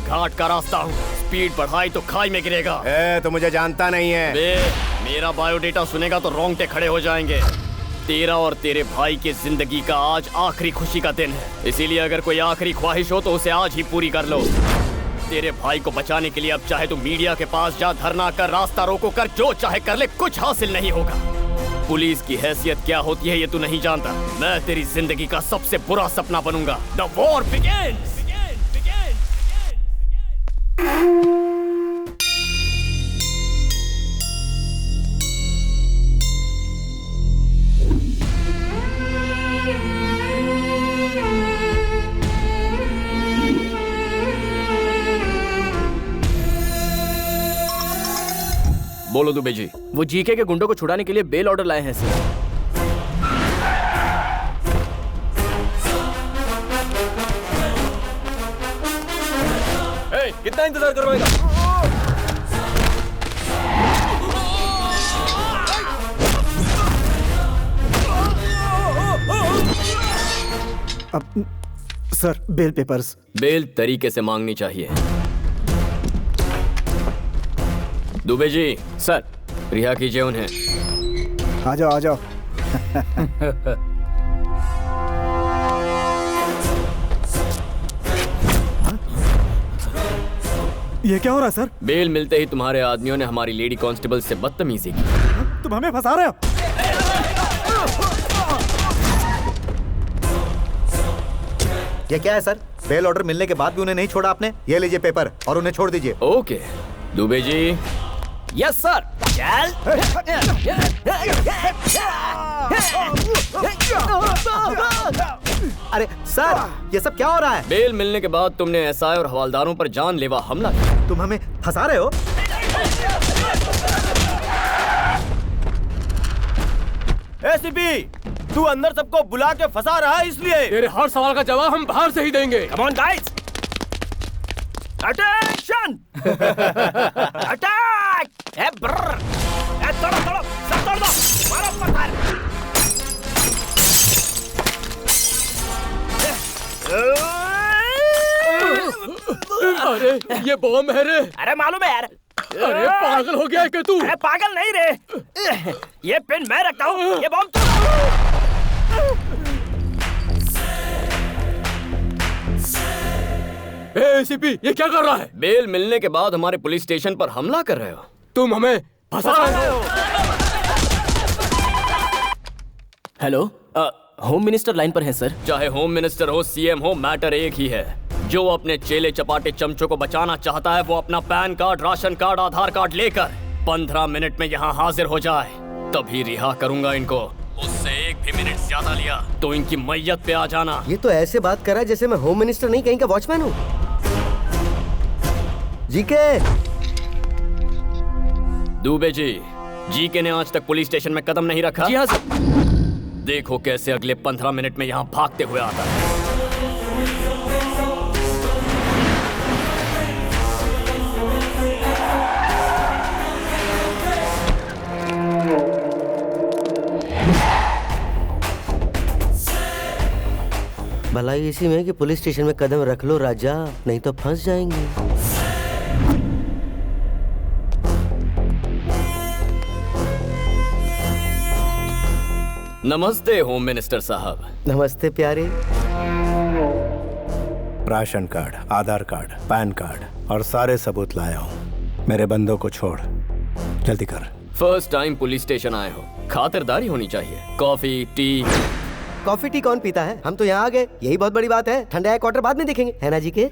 घाट का रास्ता हूँ, स्पीड बढ़ाई तो खाई में गिरेगा। तो मुझे जानता नहीं है। मेरा बायोडेटा सुनेगा तो रोंगटे खड़े हो जाएंगे। तेरा और तेरे भाई की जिंदगी का आज आखिरी खुशी का दिन है, इसीलिए अगर कोई आखिरी ख्वाहिश हो तो उसे आज ही पूरी कर लो। तेरे भाई को बचाने के लिए अब चाहे तू मीडिया के पास जा, धरना कर, रास्ता रोको कर, जो चाहे कर ले, कुछ हासिल नहीं होगा। पुलिस की हैसियत क्या होती है ये तू नहीं जानता। मैं तेरी जिंदगी का सबसे बुरा सपना बनूंगा। The war begins. बोलो दुबे जी। वो जीके के गुंडों को छुड़ाने के लिए बेल ऑर्डर लाए हैं सर। कितना इंतजार करवाएगा? अब सर, बेल पेपर्स। बेल तरीके से मांगनी चाहिए। दुबे जी। सर। रिहा कीजिए उन्हें। आ जाओ, आ जाओ। ये क्या हो रहा है सर? बेल मिलते ही तुम्हारे आदमियों ने हमारी लेडी कांस्टेबल से बदतमीजी की। तुम हमें फंसा रहे हो? ये क्या है सर? बेल ऑर्डर मिलने के बाद भी उन्हें नहीं छोड़ा आपने? ये लीजिए पेपर और उन्हें छोड़ दीजिए। Okay Dubey ji. Yes sir. चल। अरे सर, ये सब क्या हो रहा है? बेल मिलने के बाद तुमने एसआई और हवालदारों पर जानलेवा हमला किया। तुम हमें फंसा रहे हो? एसीपी, तू अंदर सबको बुला के फंसा रहा है इसलिए। तेरे हर सवाल का जवाब हम बाहर से ही देंगे। Come on guys, attention. Attack. तोड़ो तोड़ो, सब तोड़ दो, मारो पत्थर। अरे ये बॉम्ब है रे। अरे मालूम है यार। अरे पागल हो गया है क्या तू? अरे पागल नहीं रे, ये पेन मैं रखता हूँ, ये बॉम्ब एसीपी, ये क्या कर रहा है? बेल मिलने के बाद हमारे पुलिस स्टेशन पर हमला कर रहे हो। तुम हमें फंसा रहे हो। हेलो, होम मिनिस्टर लाइन पर है सर। चाहे होम मिनिस्टर हो, सीएम हो, मैटर एक ही है। जो अपने चेले चपाटे चमचों को बचाना चाहता है वो अपना पैन कार्ड, राशन कार्ड, आधार कार्ड लेकर 15 मिनट में यहाँ हाजिर हो जाए, तभी रिहा करूंगा इनको। उससे एक भी मिनट ज्यादा लिया तो इनकी मैयत पे आ जाना। ये तो ऐसे बात कर रहा है जैसे मैं होम मिनिस्टर नहीं, कहीं का वॉचमैन हूँ। जीके। दुबे जी, जीके ने आज तक पुलिस स्टेशन में कदम नहीं रखा। जी हाँ सर। देखो कैसे अगले 15 मिनट में यहाँ भागते हुए आता है। भलाई इसी में कि पुलिस स्टेशन में कदम रख लो राजा, नहीं तो फंस जाएंगे। नमस्ते होम मिनिस्टर साहब। नमस्ते प्यारे। राशन कार्ड, आधार कार्ड, पैन कार्ड और सारे सबूत लाया हूँ। मेरे बंदों को छोड़, जल्दी कर। फर्स्ट टाइम पुलिस स्टेशन आए हो, खातिरदारी होनी चाहिए। Coffee tea. कॉफी टी कौन पीता है? हम तो यहाँ आ गए, यही बहुत बड़ी बात है। ठंडा क्वार्टर बाद में देखेंगे, है ना जी के?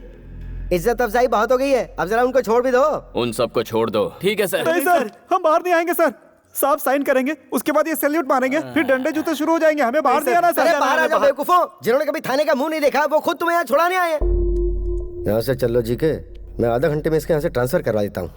इज्जत अफजाई बहुत हो गई है, अब जरा उनको छोड़ भी दो। उन सबको छोड़ दो। ठीक है सर। नहीं सर, हम बाहर नहीं आएंगे सर। साफ साइन करेंगे, उसके बाद ये सैल्यूट मारेंगे, फिर डंडे जूते शुरू हो जाएंगे। हमें बाहर नहीं आना सर। अरे बाहर आ जाओ बेवकूफों, जिन्होंने कभी थाने का मुंह नहीं देखा वो खुद तुम्हें यहाँ छुड़ाने आए हैं। यहाँ से चलो जी के, मैं आधा घंटे में इसके यहाँ से ट्रांसफर करवा देता हूँ।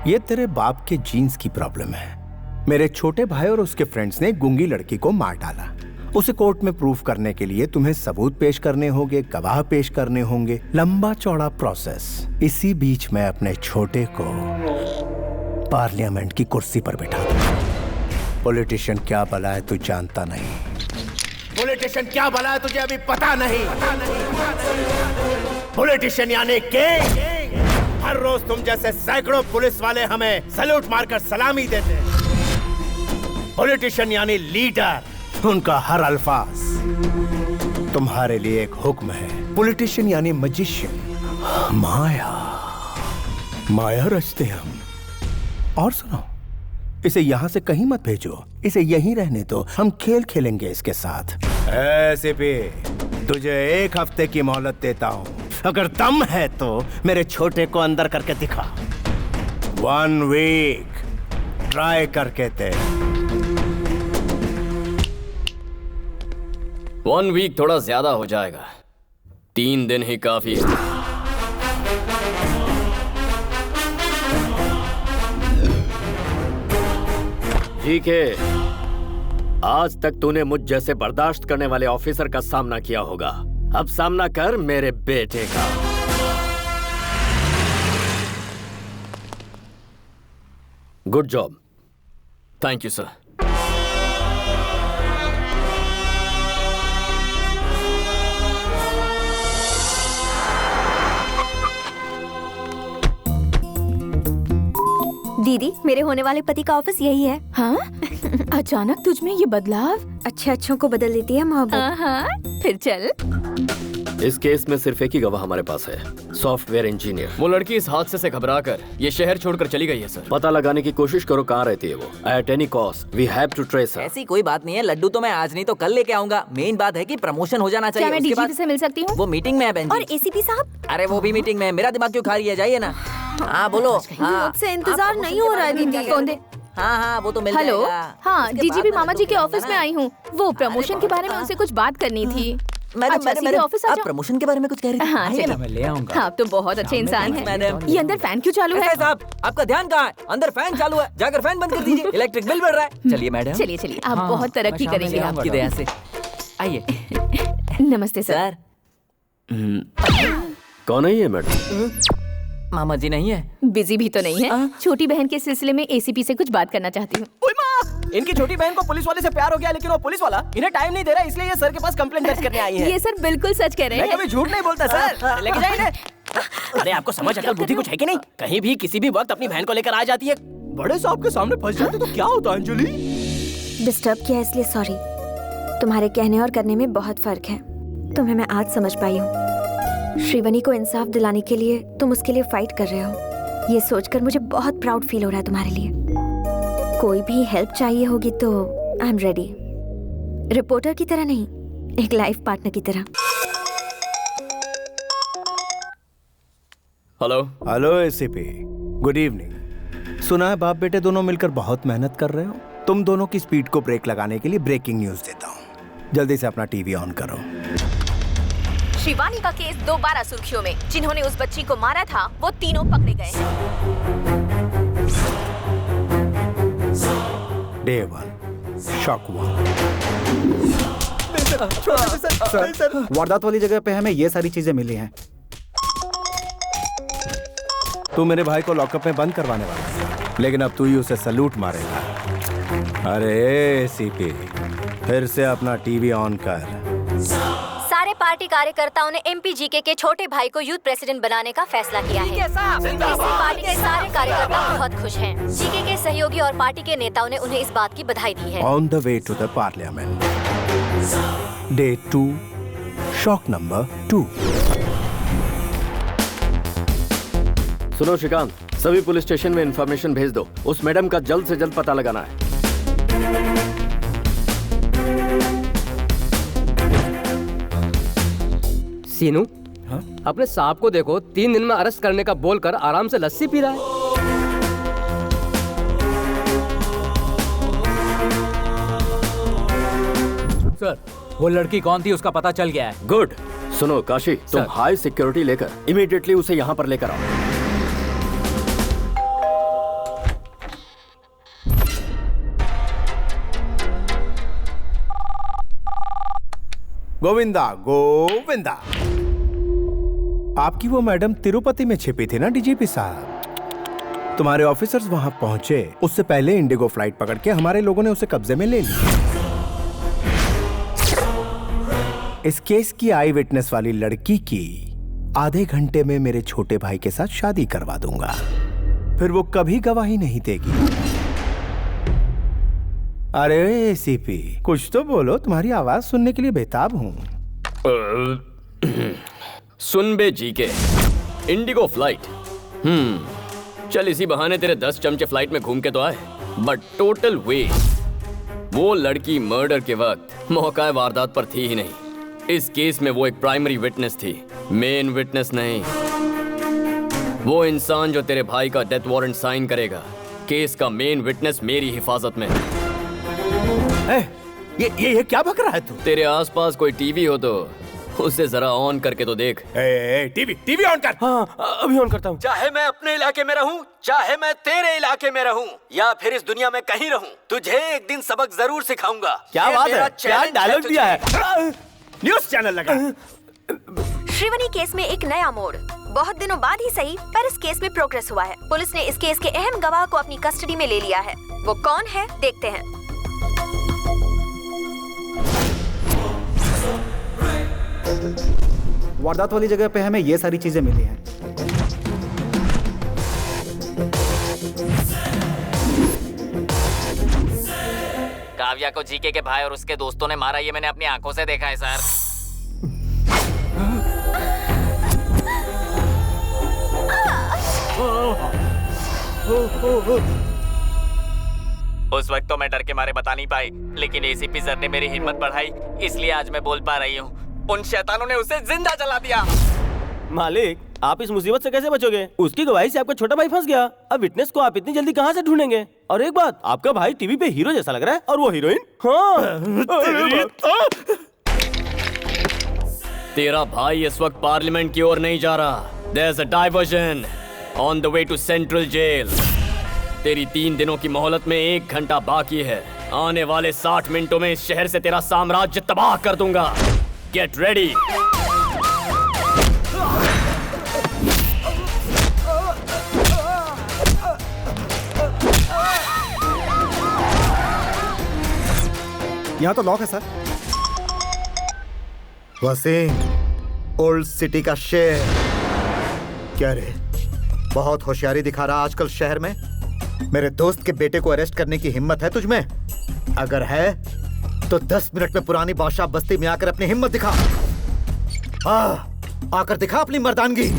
ये तेरे बाप के जीन्स की प्रॉब्लम है। मेरे छोटे भाई और उसके फ्रेंड्स ने गूंगी लड़की को मार डाला। उसे कोर्ट में प्रूफ करने के लिए तुम्हें सबूत पेश करने होंगे, गवाह पेश करने होंगे, लंबा चौड़ा प्रोसेस। इसी बीच मैं अपने छोटे को पार्लियामेंट की कुर्सी पर बिठा दूं। पॉलिटिशियन क्या भला है तू जानता नहीं। पॉलिटिशियन क्या भला है तुझे अभी पता नहीं। पॉलिटिशियन यानी किंग। हर रोज तुम जैसे सैकड़ों पुलिस वाले हमें सैल्यूट मारकर सलामी देते हैं। पॉलिटिशियन यानी लीडर। उनका हर अल्फाज तुम्हारे लिए एक हुक्म है। पॉलिटिशियन यानी मैजिशियन, माया माया रचते हम। और सुनो, इसे यहाँ से कहीं मत भेजो, इसे यहीं रहने दो। हम खेल खेलेंगे इसके साथ। ऐसे भी तुझे 1 हफ्ते की मोहलत देता हूँ। अगर दम है तो मेरे छोटे को अंदर करके दिखा। 1 वीक ट्राई करके दे। 1 वीक थोड़ा ज्यादा हो जाएगा, 3 दिन ही काफी है। ठीक है, आज तक तूने मुझ जैसे बर्दाश्त करने वाले ऑफिसर का सामना किया होगा। अब सामना कर मेरे बेटे का। Good job. Thank you sir. दीदी, मेरे होने वाले पति का ऑफिस यही है। हाँ? अचानक तुझ में ये बदलाव? अच्छे अच्छों को बदल देती है मोहब्बत। हाँ, फिर चल। इस केस में सिर्फ एक ही गवाह हमारे पास है, सॉफ्टवेयर इंजीनियर। वो लड़की इस हादसे से घबराकर ये शहर छोड़कर चली गई है सर। पता लगाने की कोशिश करो कहाँ रहती है वो। At any cost we have to trace her. ऐसी कोई बात नहीं है, लड्डू तो मैं आज नहीं तो कल लेके आऊंगा। मेन बात है कि प्रमोशन हो जाना चाहिए। क्या मैं डीजीपी से मिल सकती हूँ? वो मीटिंग में है बहन जी। और एसीपी साहब? अरे वो भी मीटिंग में है। मेरा दिमाग क्यों खा रही है? जाइए ना। हाँ बोलो। हाँ से इंतजार नहीं हो रहा है दीदी। कौन दे? हाँ वो तो मिल हेलो। जाएगा। हाँ, डीजीपी मामा जी के ऑफिस में आई हूँ। वो प्रमोशन के बारे में उनसे कुछ बात करनी थी। मैडम, ऑफिस आप प्रमोशन के बारे में कुछ कह रही थी? हाँ, आइए ना, चलिए। मैं ले आऊंगा। आप तो बहुत अच्छे इंसान हैं। मैडम, ये अंदर फैन क्यों चालू है? साहब, आपका ध्यान कहाँ है? अंदर फैन चालू है, जाकर फैन बंद कर दीजिए। इलेक्ट्रिक बिल बढ़ रहा है। चलिए मैडम। चलिए चलिए, आप बहुत तरक्की करेंगे। आपकी दया से। आइए। नमस्ते सर। कौन है ये मैडम? मामा जी नहीं है? बिजी भी तो नहीं है। छोटी बहन के सिलसिले में एसीपी से कुछ बात करना चाहती हूँ। इनकी छोटी बहन को पुलिस वाले से प्यार हो गया, लेकिन वो पुलिस वाला इन्हें टाइम नहीं दे रहा, इसलिए ये सर के पास कंप्लेंट दर्ज करने आई है। ये सर बिल्कुल सच कह रहे हैं। मैं कभी झूठ नहीं बोलता सर। लेके जाइए इन्हें। अरे आपको समझ अकल बुद्धि कुछ है कि नहीं? कहीं भी किसी भी वक्त अपनी बहन को लेकर आ जाती है। बड़े साहब के सामने फंस जाते तो क्या होता अंजलि? डिस्टर्ब किया इसलिए सॉरी। तुम्हारे कहने और करने में बहुत फर्क है। तुम्हें मैं आज समझ पाई हूँ। श्रीवनी को इंसाफ दिलाने के लिए तुम उसके लिए फाइट कर रहे हो। ये सोचकर मुझे बहुत प्राउड फील हो रहा है तुम्हारे लिए। कोई भी हेल्प चाहिए होगी तो आई एम रेडी। रिपोर्टर की तरह नहीं, एक लाइफ पार्टनर की तरह। Hello. Hello ACP, good evening. सुना है बाप बेटे दोनों मिलकर बहुत मेहनत कर रहे हो। तुम दोनों की स्पीड को ब्रेक लगाने के लिए ब्रेकिंग न्यूज देता हूँ। जल्दी से अपना टीवी ऑन करो। शिवानी का केस दोबारा सुर्खियों में। जिन्होंने उस बच्ची को मारा था वो तीनों पकड़े गए हैं। Day 1 shock 1। सर, वारदात वाली जगह पे हमें ये सारी चीजें मिली हैं। तू मेरे भाई को लॉकअप में बंद करवाने वाला है, लेकिन अब तू ही उसे सलूट मारेगा। अरे एसीपी, फिर से अपना टीवी ऑन कर। सारे पार्टी कार्यकर्ताओं ने एमपी जीके के छोटे भाई को यूथ प्रेसिडेंट बनाने का फैसला किया है। इससे पार्टी के सारे कार्यकर्ता बहुत खुश हैं। जीके के सहयोगी और पार्टी के नेताओं ने उन्हें इस बात की बधाई दी है। On the way to the parliament. Day 2 shock number 2। सुनो श्रीकांत, सभी पुलिस स्टेशन में इंफॉर्मेशन भेज दो। उस मैडम का जल्द से जल्द पता लगाना है। सीनू, अपने साहब को देखो, 3 दिन में अरेस्ट करने का बोलकर आराम से लस्सी पी रहा है। सर, वो लड़की कौन थी उसका पता चल गया है। गुड। सुनो काशी, तुम हाई सिक्योरिटी लेकर इमीडिएटली उसे यहाँ पर लेकर आओ। गोविंदा गोविंदा। आपकी वो मैडम तिरुपति में छिपी थी ना डीजीपी साहब। तुम्हारे ऑफिसर्स वहां पहुंचे उससे पहले इंडिगो फ्लाइट पकड़ के हमारे लोगों ने उसे कब्जे में ले लिया। इस केस की आई विटनेस वाली लड़की की आधे घंटे में मेरे छोटे भाई के साथ शादी करवा दूंगा, फिर वो कभी गवाही नहीं देगी। अरे एसीपी कुछ तो बोलो, तुम्हारी आवाज सुनने के लिए बेताब हूं। सुन बे जीके, इंडिगो फ्लाइट। चल इसी बहाने तेरे 10 चमचे फ्लाइट में घूम के तो आए, बट टोटल वेस्ट। वो लड़की मर्डर के वक्त मौका वारदात पर थी ही नहीं। इस केस में वो एक प्राइमरी विटनेस थी, मेन विटनेस नहीं। वो इंसान जो तेरे भाई का डेथ वारंट साइन करेगा, केस का मेन विटनेस मेरी हिफाजत में। ये क्या बक रहा है तू? तेरे आसपास कोई टीवी हो तो उसे जरा ऑन करके तो देख। टीवी ऑन कर। हाँ, अभी ऑन करता हूँ। चाहे मैं अपने इलाके में रहूं, चाहे मैं तेरे इलाके में रहूं, या फिर इस दुनिया में कहीं रहूं, तुझे एक दिन सबक जरूर सिखाऊंगा। क्या बात है? क्या डायलॉग दिया है? न्यूज़ चैनल लगा। श्रीवनी केस में एक नया मोड़। बहुत दिनों बाद ही सही, पर इस केस में प्रोग्रेस हुआ है। पुलिस ने इस केस के अहम गवाह को अपनी कस्टडी में ले लिया है। वो कौन है देखते हैं। वारदात वाली जगह पे हमें ये सारी चीजें मिली हैं। काव्या को जीके के भाई और उसके दोस्तों ने मारा, ये मैंने अपनी आंखों से देखा है सर। उस वक्त तो मैं डर के मारे बता नहीं पाई, लेकिन एसीपी सर ने मेरी हिम्मत बढ़ाई, इसलिए आज मैं बोल पा रही हूँ। उन शैतानों ने उसे जिंदा जला दिया। मालिक, आप इस मुसीबत से कैसे बचोगे? उसकी गवाही से आपका छोटा भाई फंस गया। अब विटनेस को आप इतनी जल्दी कहाँ से ढूंढेंगे? और एक बात, आपका भाई टीवी पे हीरो जैसा लग रहा है और वो हीरोइन। हाँ। तेरा भाई इस वक्त पार्लियामेंट की ओर नहीं जा रहा। There's a diversion on the way to Central Jail. तेरी 3 दिनों की मोहलत में 1 घंटा बाकी है। आने वाले 60 मिनटों में इस शहर से तेरा साम्राज्य तबाह कर दूंगा। Get ready. यहाँ तो लॉक है सर। वसीम, ओल्ड सिटी का शेर। क्या रे, बहुत होशियारी दिखा रहा आजकल शहर में। मेरे दोस्त के बेटे को अरेस्ट करने की हिम्मत है तुझमें? अगर है तो 10 मिनट में पुरानी बादशाह बस्ती में आकर अपनी हिम्मत दिखा। आकर दिखा अपनी मर्दानगी।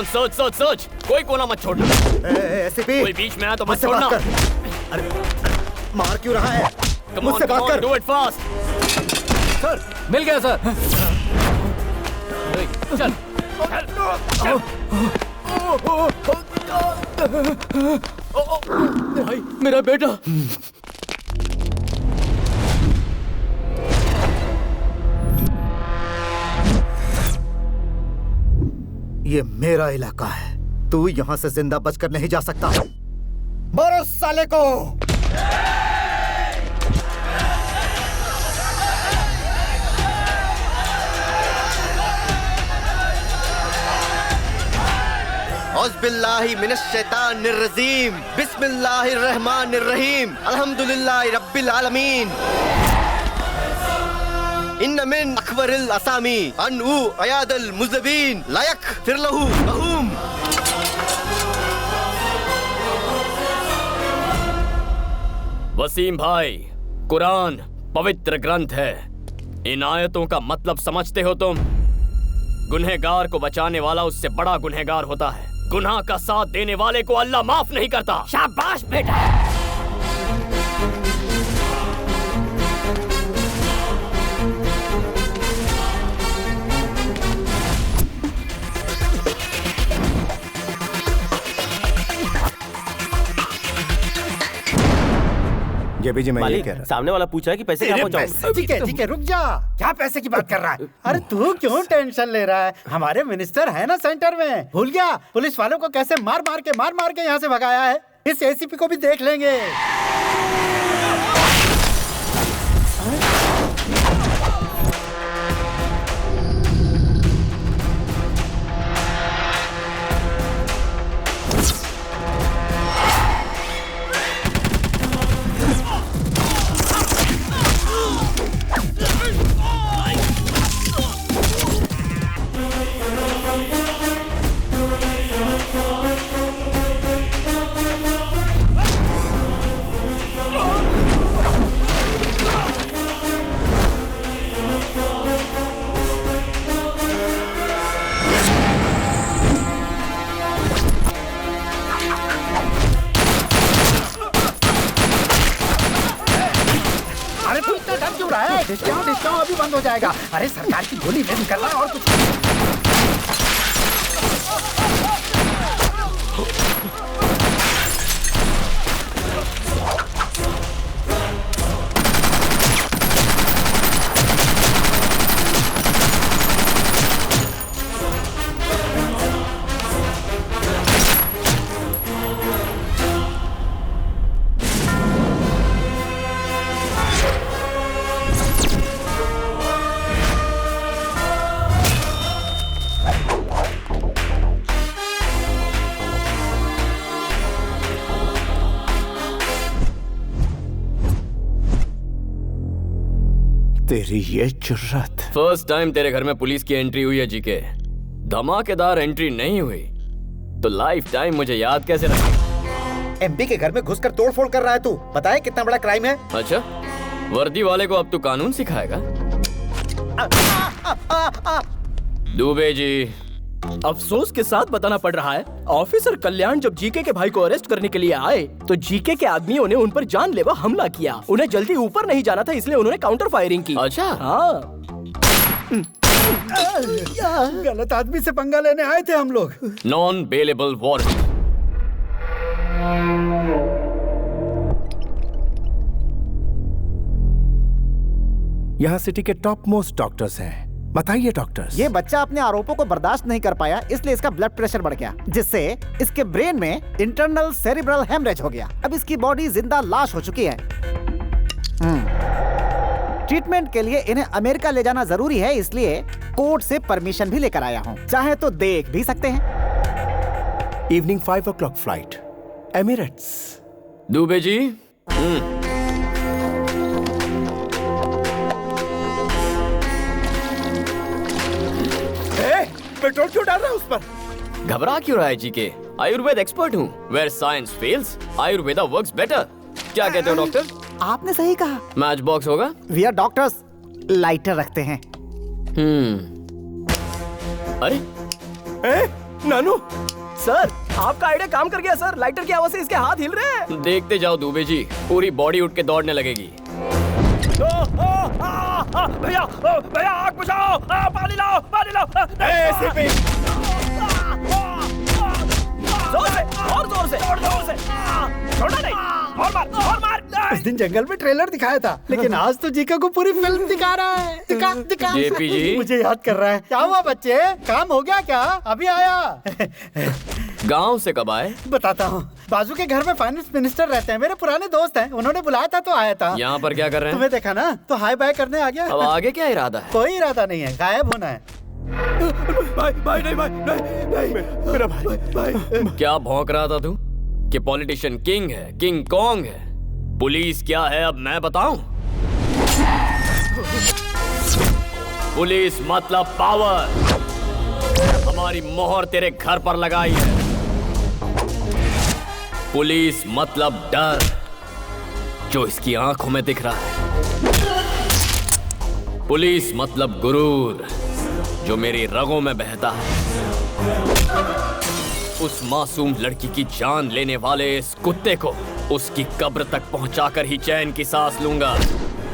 सर्च सर्च सर्च, कोई कोना मत छोड़ना। एसीपी, कोई बीच में आया तो मत छोड़ना। अरे मार क्यों रहा है? मुझसे बात कर। Do it fast. सर मिल गया सर। चल भाई, मेरा बेटा। ये मेरा इलाका है, तू यहाँ से जिंदा बचकर नहीं जा सकता। मारो साले को। औज़बिल्लाहि मिनश्शैतानिर्रजीम, बिस्मिल्लाहिर्रहमानिर्रहीम, अल्हम्दुलिल्लाहि रब्बिल आलमीन। इन्न मिन अकबरिल असामी अनउ अयादल मुज़बिन लायक फिरलहु अहूम। वसीम भाई, कुरान पवित्र ग्रंथ है। इन आयतों का मतलब समझते हो तुम? गुनहगार को बचाने वाला उससे बड़ा गुनहगार होता है। गुनाह का साथ देने वाले को अल्लाह माफ नहीं करता। शाबाश बेटा। जेबी जी, मैं ये मालिक, कह रहा सामने वाला पूछा है कि पैसे कहाँ पहुँचाऊं? ठीक है, रुक जा। क्या पैसे की बात कर रहा है? अरे तू क्यों टेंशन ले रहा है? हमारे मिनिस्टर है ना सेंटर में। भूल गया पुलिस वालों को कैसे मार मार के यहाँ से भगाया है? इस एसीपी को भी देख लेंगे। डिस्काउंट अभी बंद हो जाएगा। अरे सरकार की गोली में कर रहा है और कुछ। तेरी ये जुर्रत। फर्स्ट टाइम तेरे घर में पुलिस की एंट्री हुई है जीके। धमाकेदार एंट्री नहीं हुई तो लाइफ टाइम मुझे याद कैसे रखेगा? एमपी के घर में घुसकर तोड़फोड़ कर रहा है तू। पता है कितना बड़ा क्राइम है? अच्छा, वर्दी वाले को अब तू कानून सिखाएगा? दुबे जी, अफसोस के साथ बताना पड़ रहा है, ऑफिसर कल्याण जब जीके के भाई को अरेस्ट करने के लिए आए तो जीके के आदमियों ने उन पर जानलेवा हमला किया। उन्हें जल्दी ऊपर नहीं जाना था, इसलिए उन्होंने काउंटर फायरिंग की। अच्छा, हाँ। गलत आदमी से पंगा लेने आए थे हम लोग। Non bailable warrant. यहाँ सिटी के टॉप मोस्ट डॉक्टर्स हैं। बताइए डॉक्टर्स। ये बच्चा अपने आरोपों को बर्दाश्त नहीं कर पाया, इसलिए इसका ब्लड प्रेशर बढ़ गया, जिससे इसके ब्रेन में इंटरनल सेरिब्रल हेमरेज हो गया। अब इसकी बॉडी जिंदा लाश हो चुकी है। ट्रीटमेंट के लिए इन्हें अमेरिका ले जाना जरूरी है, इसलिए कोर्ट से परमिशन भी लेकर आया हूँ। चाहे तो देख भी सकते हैं। Evening 5 o'clock flight, Emirates. Dubey ji, petrol क्यों डाल रहा है उस पर? घबरा क्यों रहा है जीके? आयुर्वेद एक्सपर्ट हूँ। Where science fails, Ayurveda works better. क्या कहते हो डॉक्टर? आपने सही कहा। मैच बॉक्स होगा? वी आर डॉक्टर्स, लाइटर रखते हैं। अरे नानू सर, आपका आइडिया काम कर गया सर। लाइटर की आवाज से इसके हाथ हिल रहे हैं। देखते जाओ दुबे जी, पूरी बॉडी उठ के दौड़ने लगेगी। भैया भैया, आग बुझाओ, पानी लाओ, पानी लाओ। जोर से, और जोर से, और जोर से। छोड़ना नहीं, और मार, और मार। उस दिन जंगल में ट्रेलर दिखाया था, लेकिन आज तो जीके को पूरी फिल्म दिखा रहा है। दिखा। जेपी जी, मुझे याद कर रहा है। क्या हुआ बच्चे, काम हो गया क्या? अभी आया। गांव से कब आए? बताता हूँ। बाजू के घर में फाइनेंस मिनिस्टर रहते हैं, मेरे पुराने दोस्त हैं। उन्होंने बुलाया था तो आया था। यहाँ पर क्या कर रहे हैं? तुम्हें देखा ना तो हाय बाय करने आ गया। अब आगे क्या इरादा है? कोई इरादा नहीं है, गायब होना है। भाई नहीं भाई नहीं मेरा भाई क्या भौंक रहा था तू कि पॉलिटिशियन किंग है, किंग कॉन्ग है? पुलिस क्या है अब मैं बताऊं? पुलिस मतलब पावर। हमारी मोहर तेरे घर पर लगाई है। पुलिस मतलब डर जो इसकी आंखों में दिख रहा है। पुलिस मतलब गुरूर जो मेरी रगों में बहता है। उस मासूम लड़की की जान लेने वाले इस कुत्ते को उसकी कब्र तक पहुंचाकर ही चैन की सांस लूंगा।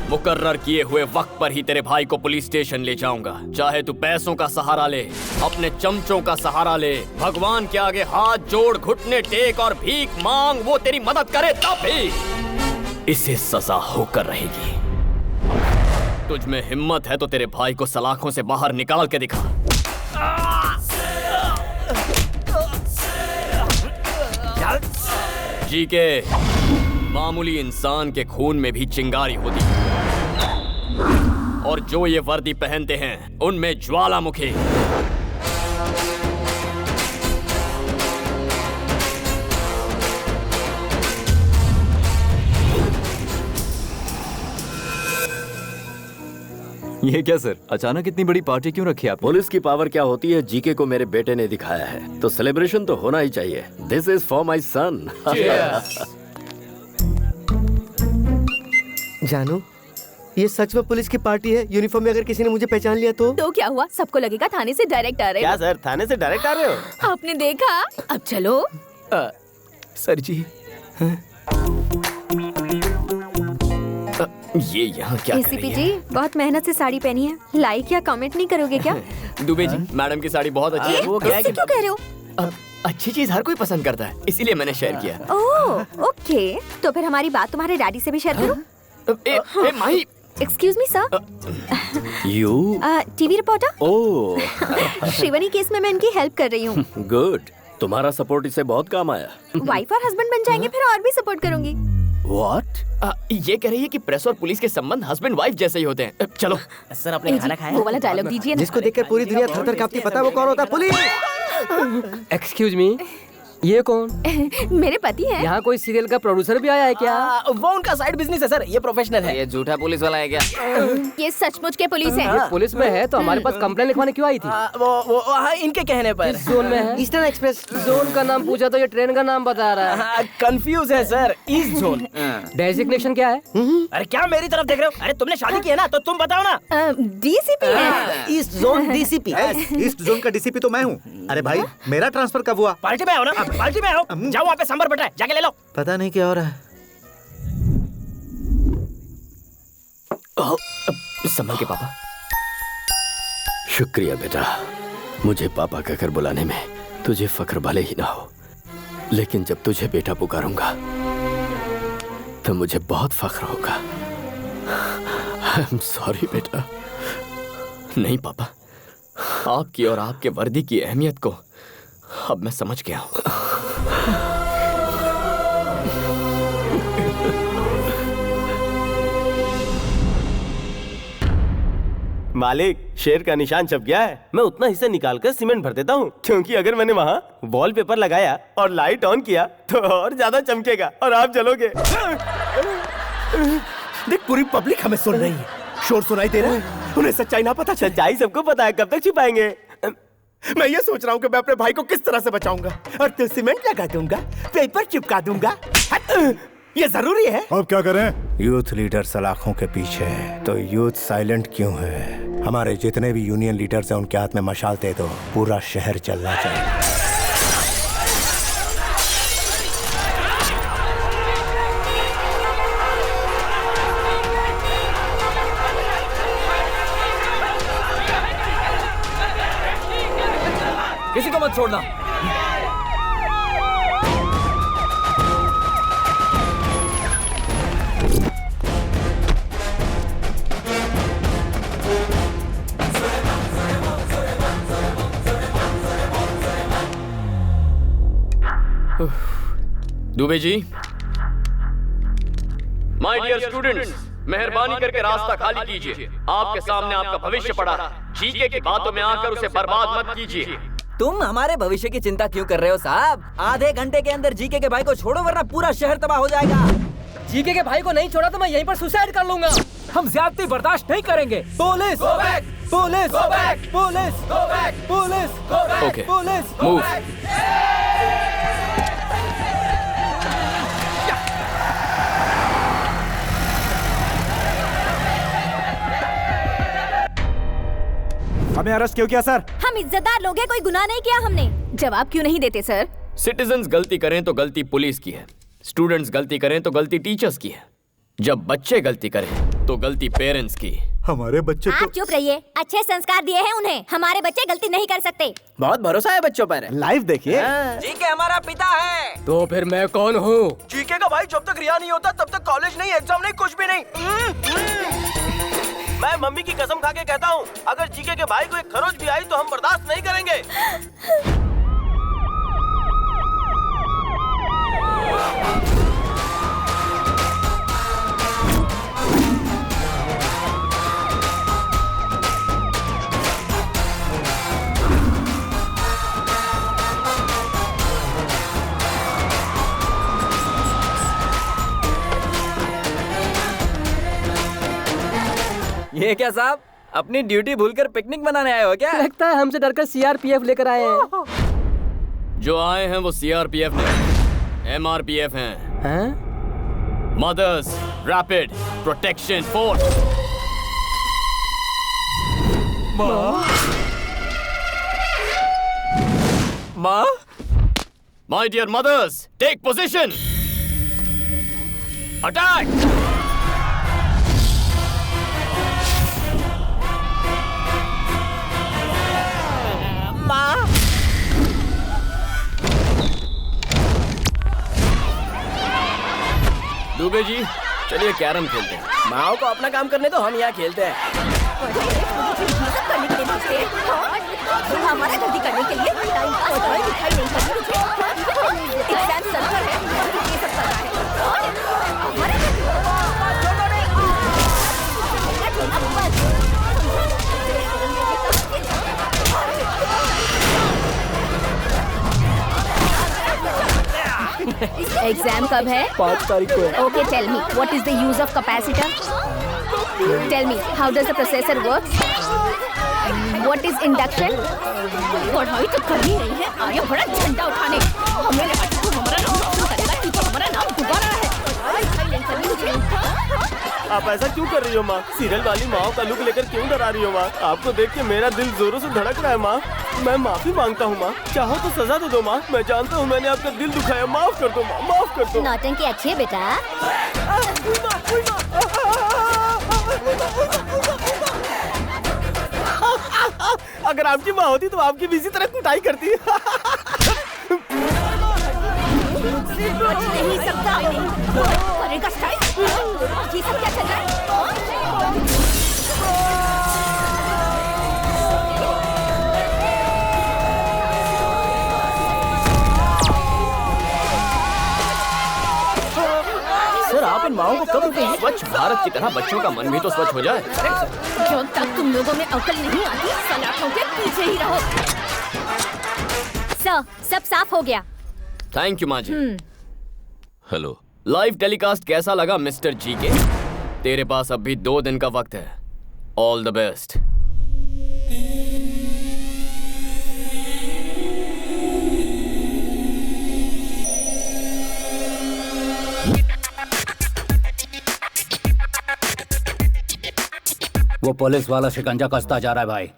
मुकर्रर किए हुए वक्त पर ही तेरे भाई को पुलिस स्टेशन ले जाऊंगा। चाहे तू पैसों का सहारा ले, अपने चमचों का सहारा ले, भगवान के आगे हाथ जोड़, घुटने टेक और भीख मांग, वो तेरी मदद करे तब भी इसे सजा होकर रहेगी। तुझ में हिम्मत है तो तेरे भाई को सलाखों से बाहर निकाल के दिखा। जी के मामूली इंसान के खून में भी चिंगारी होती है और जो ये वर्दी पहनते हैं उनमें ज्वालामुखी। ये क्या सर, अचानक इतनी बड़ी पार्टी क्यों रखी आप? पुलिस की पावर क्या होती है जीके को मेरे बेटे ने दिखाया है, तो सेलिब्रेशन तो होना ही चाहिए। दिस इज फॉर माई सन। जानू, ये सच में पुलिस की पार्टी है? यूनिफॉर्म में अगर किसी ने मुझे पहचान लिया तो क्या हुआ? सबको लगेगा थाने से डायरेक्ट आ रहे हो। क्या सर, थाने से डायरेक्ट आ रहे हो? आपने देखा? अब चलो। सर जी ये यहाँ क्या कर रही एसीपी जी, बहुत मेहनत से साड़ी पहनी है, लाइक या कमेंट नहीं करोगे क्या? दुबे जी, मैडम की साड़ी बहुत अच्छी है। वो क्या क्यों कह रहे हो? अच्छी चीज हर कोई पसंद करता है, इसीलिए मैंने शेयर किया। ओह ओके, तो फिर हमारी बात तुम्हारे डैडी से भी शेयर करो। Mahi, excuse me sir. U TV reporter. Oh Shrivani case में मैं इनकी हेल्प कर रही हूँ। गुड, तुम्हारा सपोर्ट इससे बहुत काम आया। वाइफ और हस्बैंड बन जाएंगे फिर और भी सपोर्ट करूंगी। What? ये कह रही है कि प्रेस और पुलिस के संबंध हस्बैंड वाइफ जैसे ही होते हैं। चलो सर, आपने खाना खाया? वो वाला डायलॉग दीजिए ना। जिसको देखकर पूरी दुनिया थर-थर कांपती, पता है वो कौन होता है? पुलिस। एक्सक्यूज मी, ये कौन? मेरे पति हैं। यहाँ कोई सीरियल का प्रोड्यूसर भी आया है क्या? वो उनका साइड बिजनेस है सर, ये प्रोफेशनल है। ये झूठा पुलिस वाला है क्या? ये सचमुच के पुलिस है। ये पुलिस में है तो हमारे पास कंप्लेन लिखवाने क्यों आई थी? वो इनके कहने पर। किस जोन में है? ईस्टर्न एक्सप्रेस जोन का नाम पूछा तो ये ट्रेन का नाम बता रहा है। कंफ्यूज है सर, ईस्ट जोन। डेजिग्नेशन क्या है? अरे क्या मेरी तरफ देख रहे हो? अरे तुमने शादी की है ना, तो तुम बताओ ना। डीसीपी है। East zone DCP. East zone का डीसीपी तो मैं हूँ। अरे भाई, मेरा ट्रांसफर कब हुआ? पार्टी में आओ ना, पार्टी में आओ। जाओ वहाँ पे सांबर बटा है, जाके ले लो। पता नहीं क्या हो रहा है। संभल के पापा। शुक्रिया बेटा, मुझे पापा कहकर बुलाने में तुझे फख्र भले ही ना हो, लेकिन जब तुझे बेटा पुकारूंगा तो मुझे बहुत फख्र होगा। आई एम सॉरी बेटा। नहीं पापा, आपकी और आपके वर्दी की अहमियत को अब मैं समझ गया हूँ। मालिक, शेर का निशान छप गया है। मैं उतना हिस्सा निकाल कर सीमेंट भर देता हूँ, क्योंकि अगर मैंने वहाँ वॉलपेपर लगाया और लाइट ऑन किया तो और ज्यादा चमकेगा और आप जलोगे। देख, पूरी पब्लिक हमें सुन रही है, शोर सुनाई दे रहा है। उन्हें सच्चाई ना पता चल। सच्चाई सबको पता है, कब तक छिपाएंगे? मैं ये सोच रहा हूँ कि मैं अपने भाई को किस तरह से बचाऊंगा। और तो सीमेंट लगा दूंगा, पेपर चिपका दूंगा। ये जरूरी है। अब क्या करें? यूथ लीडर सलाखों के पीछे है, तो यूथ साइलेंट क्यों है? हमारे जितने भी यूनियन लीडर्स हैं उनके हाथ में मशाल दे दो, पूरा शहर चलना चाहिए। किसी को मत छोड़ना। Dubey ji, my dear students, मेहरबानी करके रास्ता खाली कीजिए। आपके सामने आपका भविष्य पड़ा है। जीके की बातों में आकर उसे बर्बाद मत कीजिए। तुम हमारे भविष्य की चिंता क्यों कर रहे हो साहब? आधे घंटे के अंदर जीके के भाई को छोड़ो वरना पूरा शहर तबाह हो जाएगा। जीके के भाई को नहीं छोड़ा तो मैं यहीं पर सुसाइड कर लूंगा। हम ज्यादती बर्दाश्त नहीं करेंगे। Police police police police okay, police move. हमें अरेस्ट क्यों किया सर? हम इज्जतदार लोग हैं, कोई गुनाह नहीं किया हमने। जवाब क्यों नहीं देते सर? सिटीजन्स गलती करें तो गलती पुलिस की है, स्टूडेंट्स गलती करें तो गलती टीचर्स की है, जब बच्चे गलती करें तो गलती पेरेंट्स की। हमारे बच्चे आप चुप रहिए, अच्छे संस्कार दिए हैं उन्हें। हमारे बच्चे गलती नहीं कर सकते। बहुत भरोसा है बच्चों पर। लाइव देखिए। जीके हमारा पिता है। तो फिर मैं कौन हूँ? जीके का भाई जब तक रिहा नहीं होता तब तक कॉलेज नहीं, एग्जाम नहीं, कुछ भी नहीं। मैं मम्मी की कसम खा के कहता हूँ, अगर जीके के भाई को एक खरोच भी आई तो हम बर्दाश्त नहीं करेंगे। ये क्या साहब, अपनी ड्यूटी भूलकर पिकनिक मनाने आए हो क्या? लगता है हमसे डरकर सीआरपीएफ लेकर आए हैं। जो आए हैं वो सीआरपीएफ नहीं, एमआरपीएफ हैं। Mothers rapid protection force. माँ? My dear mothers, take position. Attack. माँ? दुबे जी, चलिए कैरम खेलते हैं। माओ को अपना काम करने तो हम यहाँ खेलते हैं। हमारा गलती करने के लिए टाइम पास और दिखाई नहीं करती। एग्जाम सर्वर है, ये सब कर रहा है। एग्जाम कब है? 5 तारीख को है। Okay, tell me what is the use of capacitor? Tell me how does the processor work? What is induction? पढ़ाई तो कर ही रही है, आया बड़ा झंडा उठाने। हमें लगा कि तू हमारा नाम रोशन करेगा, तू तो हमारा नाम डुबा रहा है। आप ऐसा क्यों कर रही हो माँ? सीरियल वाली माँ का लुक लेकर क्यों डरा रही हो माँ? आपको देख के मेरा दिल जोरों से धड़क रहा है माँ। मैं माफी मांगता हूँ माँ, चाहो तो सजा दे दो माँ। मैं जानता हूँ मैंने आपका दिल दुखाया, माफ कर दो माँ, माफ कर दो। नौटंकी अच्छी है बेटा। अगर आपकी माँ होती तो आपकी भी इसी तरह कुटाई करती। नहीं सकता करेगा स्टाइल। ये सब क्या चल रहा है? सर, आप इन माओं को कब रुकेंगे? स्वच्छ भारत की तरह बच्चों का मन भी तो स्वच्छ हो जाए। जब तक तुम लोगों में अकल नहीं आती, सलाखों के पीछे ही रहो। सर, सब साफ हो गया। थैंक यू माँ जी। हेलो, लाइव टेलीकास्ट कैसा लगा मिस्टर जीके? तेरे पास अब भी 2 दिन का वक्त है। All the best. वो पुलिस वाला शिकंजा कसता जा रहा है भाई।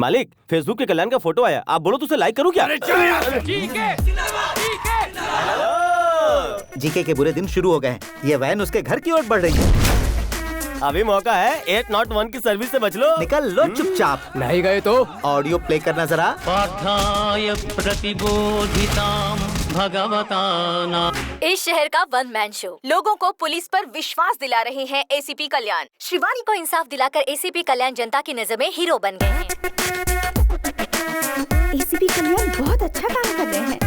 मालिक, फेसबुक के कल्याण का फोटो आया, आप बोलो तो उसे लाइक करूं क्या? जीके के बुरे दिन शुरू हो गए हैं। ये वैन उसके घर की ओर बढ़ रही है। अभी मौका है, 801 की सर्विस से बच लो। निकल लो चुपचाप। नहीं गए तो ऑडियो प्ले करना जरा। पाठाय प्रतिबोधितां भगवता ना। इस शहर का वन मैन शो लोगों को पुलिस पर विश्वास दिला रहे हैं एसीपी कल्याण। शिवानी को इंसाफ दिलाकर एसीपी कल्याण जनता की नजर में हीरो बन गए हैं। एसीपी कल्याण बहुत अच्छा काम कर रहे हैं।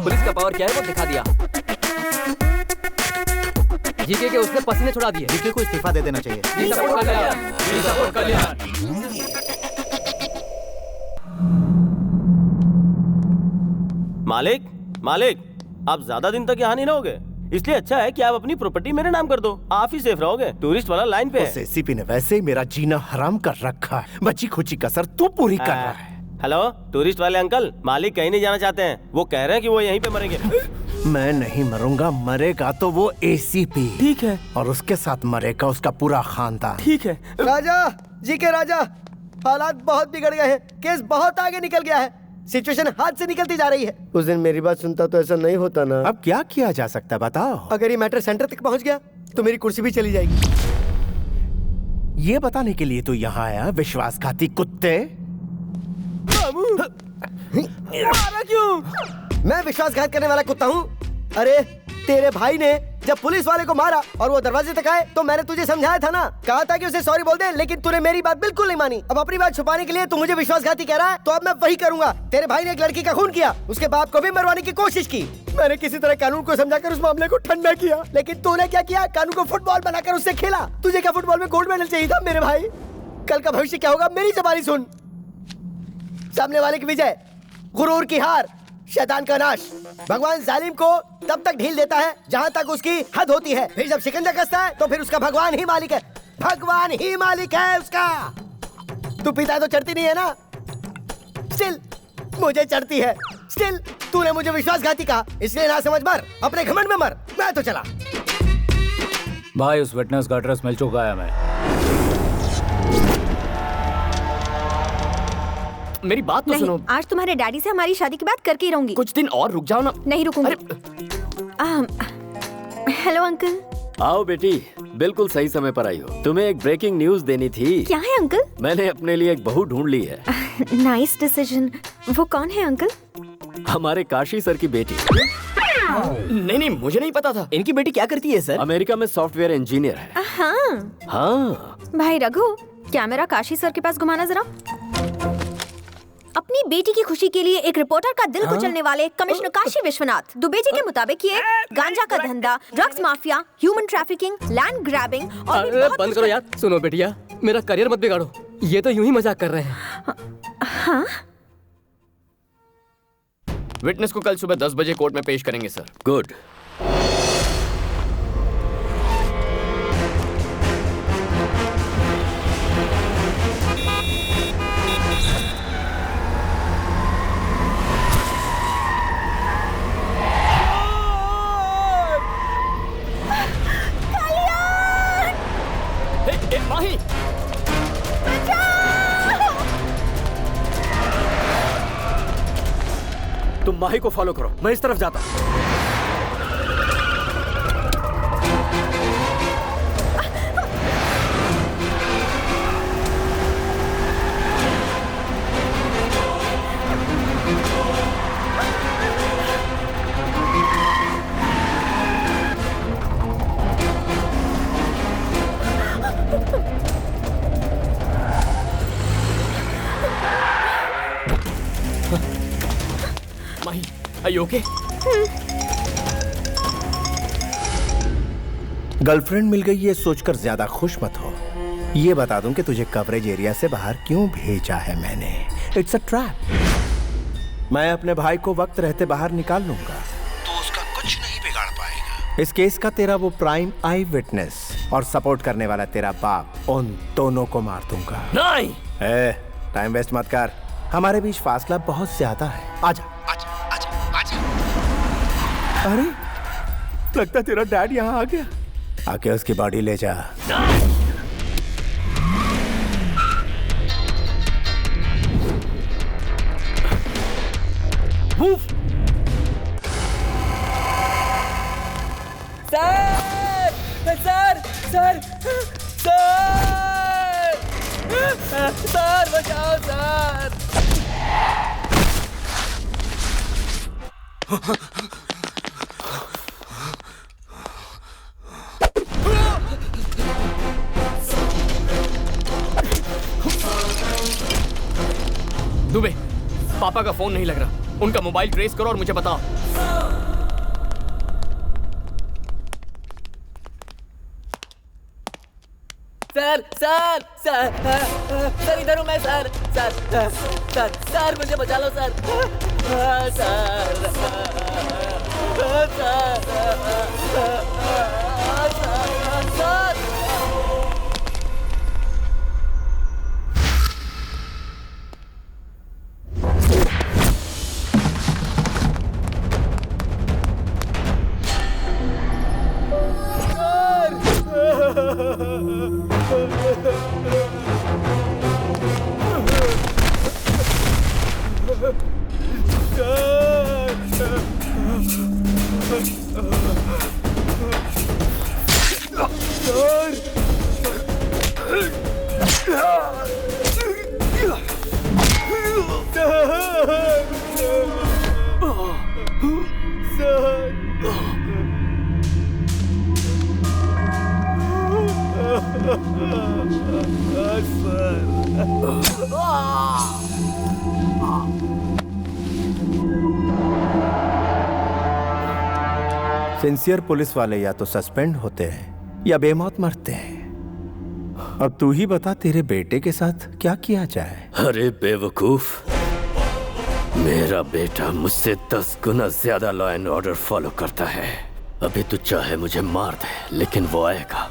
पुलिस का पावर क्या है वो दिखा दिया। जीके के उसने पसीने छुड़ा दिए। जीके को इस्तीफा दे देना चाहिए। मालिक, मालिक, आप ज्यादा दिन तक यहाँ नहीं रहोगे, इसलिए अच्छा है कि आप अपनी प्रॉपर्टी मेरे नाम कर दो। आप ही सेफ रहोगे। टूरिस्ट वाला लाइन पे है। एसीपी ने वैसे ही मेरा जीना हराम कर रखा है। बची खुची कसर तू पूरी कर रहा है। हेलो, टूरिस्ट वाले अंकल, मालिक कहीं नहीं जाना चाहते हैं। वो कह रहे हैं कि वो यहीं पे मरेंगे। मैं नहीं मरूंगा, मरेगा तो वो एसीपी। ठीक है। और उसके साथ मरेगा उसका पूरा खानदान। ठीक है। राजा, जीके राजा, हालात बहुत बिगड़ गए हैं। केस बहुत आगे निकल गया है। सिचुएशन हाथ से निकलती जा रही है। उस दिन मेरी बात सुनता तो ऐसा नहीं होता ना। अब क्या किया जा सकता है बताओ? अगर ये मैटर सेंटर तक पहुंच गया तो मेरी कुर्सी भी चली जाएगी। ये बताने के लिए तू यहाँ आया, विश्वासघाती कुत्ते? मारा क्यों? मैं विश्वासघात करने वाला कुत्ता हूँ? अरे तेरे भाई ने जब पुलिस वाले को मारा और वो दरवाजे तक आए तो मैंने तुझे समझाया था ना, कहा था कि उसे सॉरी बोल दे, लेकिन तूने मेरी बात बिल्कुल नहीं मानी। अब अपनी बात छुपाने के लिए तू मुझे विश्वासघाती कह रहा है, तो अब मैं वही करूंगा। तेरे भाई ने एक लड़की का खून किया, उसके बाप को भी मरवाने की कोशिश की। मैंने किसी तरह कानून को समझाकर उस मामले को ठंडा किया, लेकिन तूने क्या किया? कानून को फुटबॉल बनाकर उससे खेला। तुझे क्या फुटबॉल में गोल्ड मेडल चाहिए था मेरे भाई? कल का भविष्य क्या होगा मेरी ज़बानी सुन। सामने वाले की विजय, गुरूर की हार, शैतान का नाश। भगवान जालिम को तब तक ढील देता है जहाँ तक उसकी हद होती है। फिर जब शिकंजा कसता है तो फिर उसका भगवान ही मालिक है। भगवान ही मालिक है उसका। तू पीता है तो चढ़ती नहीं है ना? स्टिल मुझे चढ़ती है। स्टिल तूने मुझे विश्वासघाती कहा, इसलिए ना समझ मर, अपने घमंड में मर। मैं तो चला। भाई उस विटनेस का एड्रेस मिल चुका है हमें। मेरी बात तो सुनो। आज तुम्हारे डैडी से हमारी शादी की बात करके ही रहूंगी। कुछ दिन और रुक जाओ ना। नहीं रुकूंगी। Hello uncle. आओ बेटी, बिल्कुल सही समय पर आई हो। तुम्हें एक ब्रेकिंग न्यूज देनी थी। क्या है अंकल? मैंने अपने लिए एक बहू ढूंढ ली है। Nice decision. वो कौन है अंकल? हमारे काशी सर की बेटी। नहीं, मुझे नहीं पता था। इनकी बेटी क्या करती है सर? अमेरिका में सॉफ्टवेयर इंजीनियर है। हाँ। भाई रघु, कैमरा काशी सर के पास घुमाना जरा। अपनी बेटी की खुशी के लिए एक रिपोर्टर का दिल कुचलने वाले कमिश्नर काशी विश्वनाथ दुबे जी के मुताबिक ये गांजा का धंधा, drugs mafia, human trafficking, land grabbing और भी बहुत बंद करो यार। सुनो बेटिया, मेरा करियर मत बिगाड़ो। ये तो यूं ही मजाक कर रहे हैं। हाँ? विटनेस को कल सुबह 10 बजे कोर्ट में पेश करेंगे सर। गुड। माही, तुम माही को फॉलो करो, मैं इस तरफ जाता हूँ। माही, are you okay? गर्लफ्रेंड मिल गई ये सोचकर ज्यादा खुश मत हो। ये बता दूं कि तुझे कवरेज एरिया से बाहर क्यों भेजा है मैंने। It's a trap. मैं अपने भाई को वक्त रहते बाहर निकाल लूंगा तो उसका कुछ नहीं बिगाड़ पाएगा। इस केस का तेरा वो प्राइम आई विटनेस और सपोर्ट करने वाला तेरा बाप, उन दोनों को मार दूंगा। नहीं। टाइम वेस्ट मत कर, हमारे बीच फासला बहुत ज्यादा है। आजा आजा आजा आजा। अरे लगता तेरा डैड यहाँ आ गया। आके उसकी बॉडी ले जा। सर बचाओ सर। दुबे, पापा का फोन नहीं लग रहा। उनका मोबाइल ट्रेस करो और मुझे बताओ। सर सर सर सर इधर हूँ मैं सर सर सर सर मुझे बचा लो सर सर। सिंसियर पुलिस वाले या तो सस्पेंड होते हैं या बेमौत मरते हैं। अब तू ही बता, तेरे बेटे के साथ क्या किया जाए? अरे बेवकूफ, मेरा बेटा मुझसे 10 गुना ज्यादा लॉ एंड ऑर्डर फॉलो करता है। अभी तू चाहे मुझे मार दे, लेकिन वो आएगा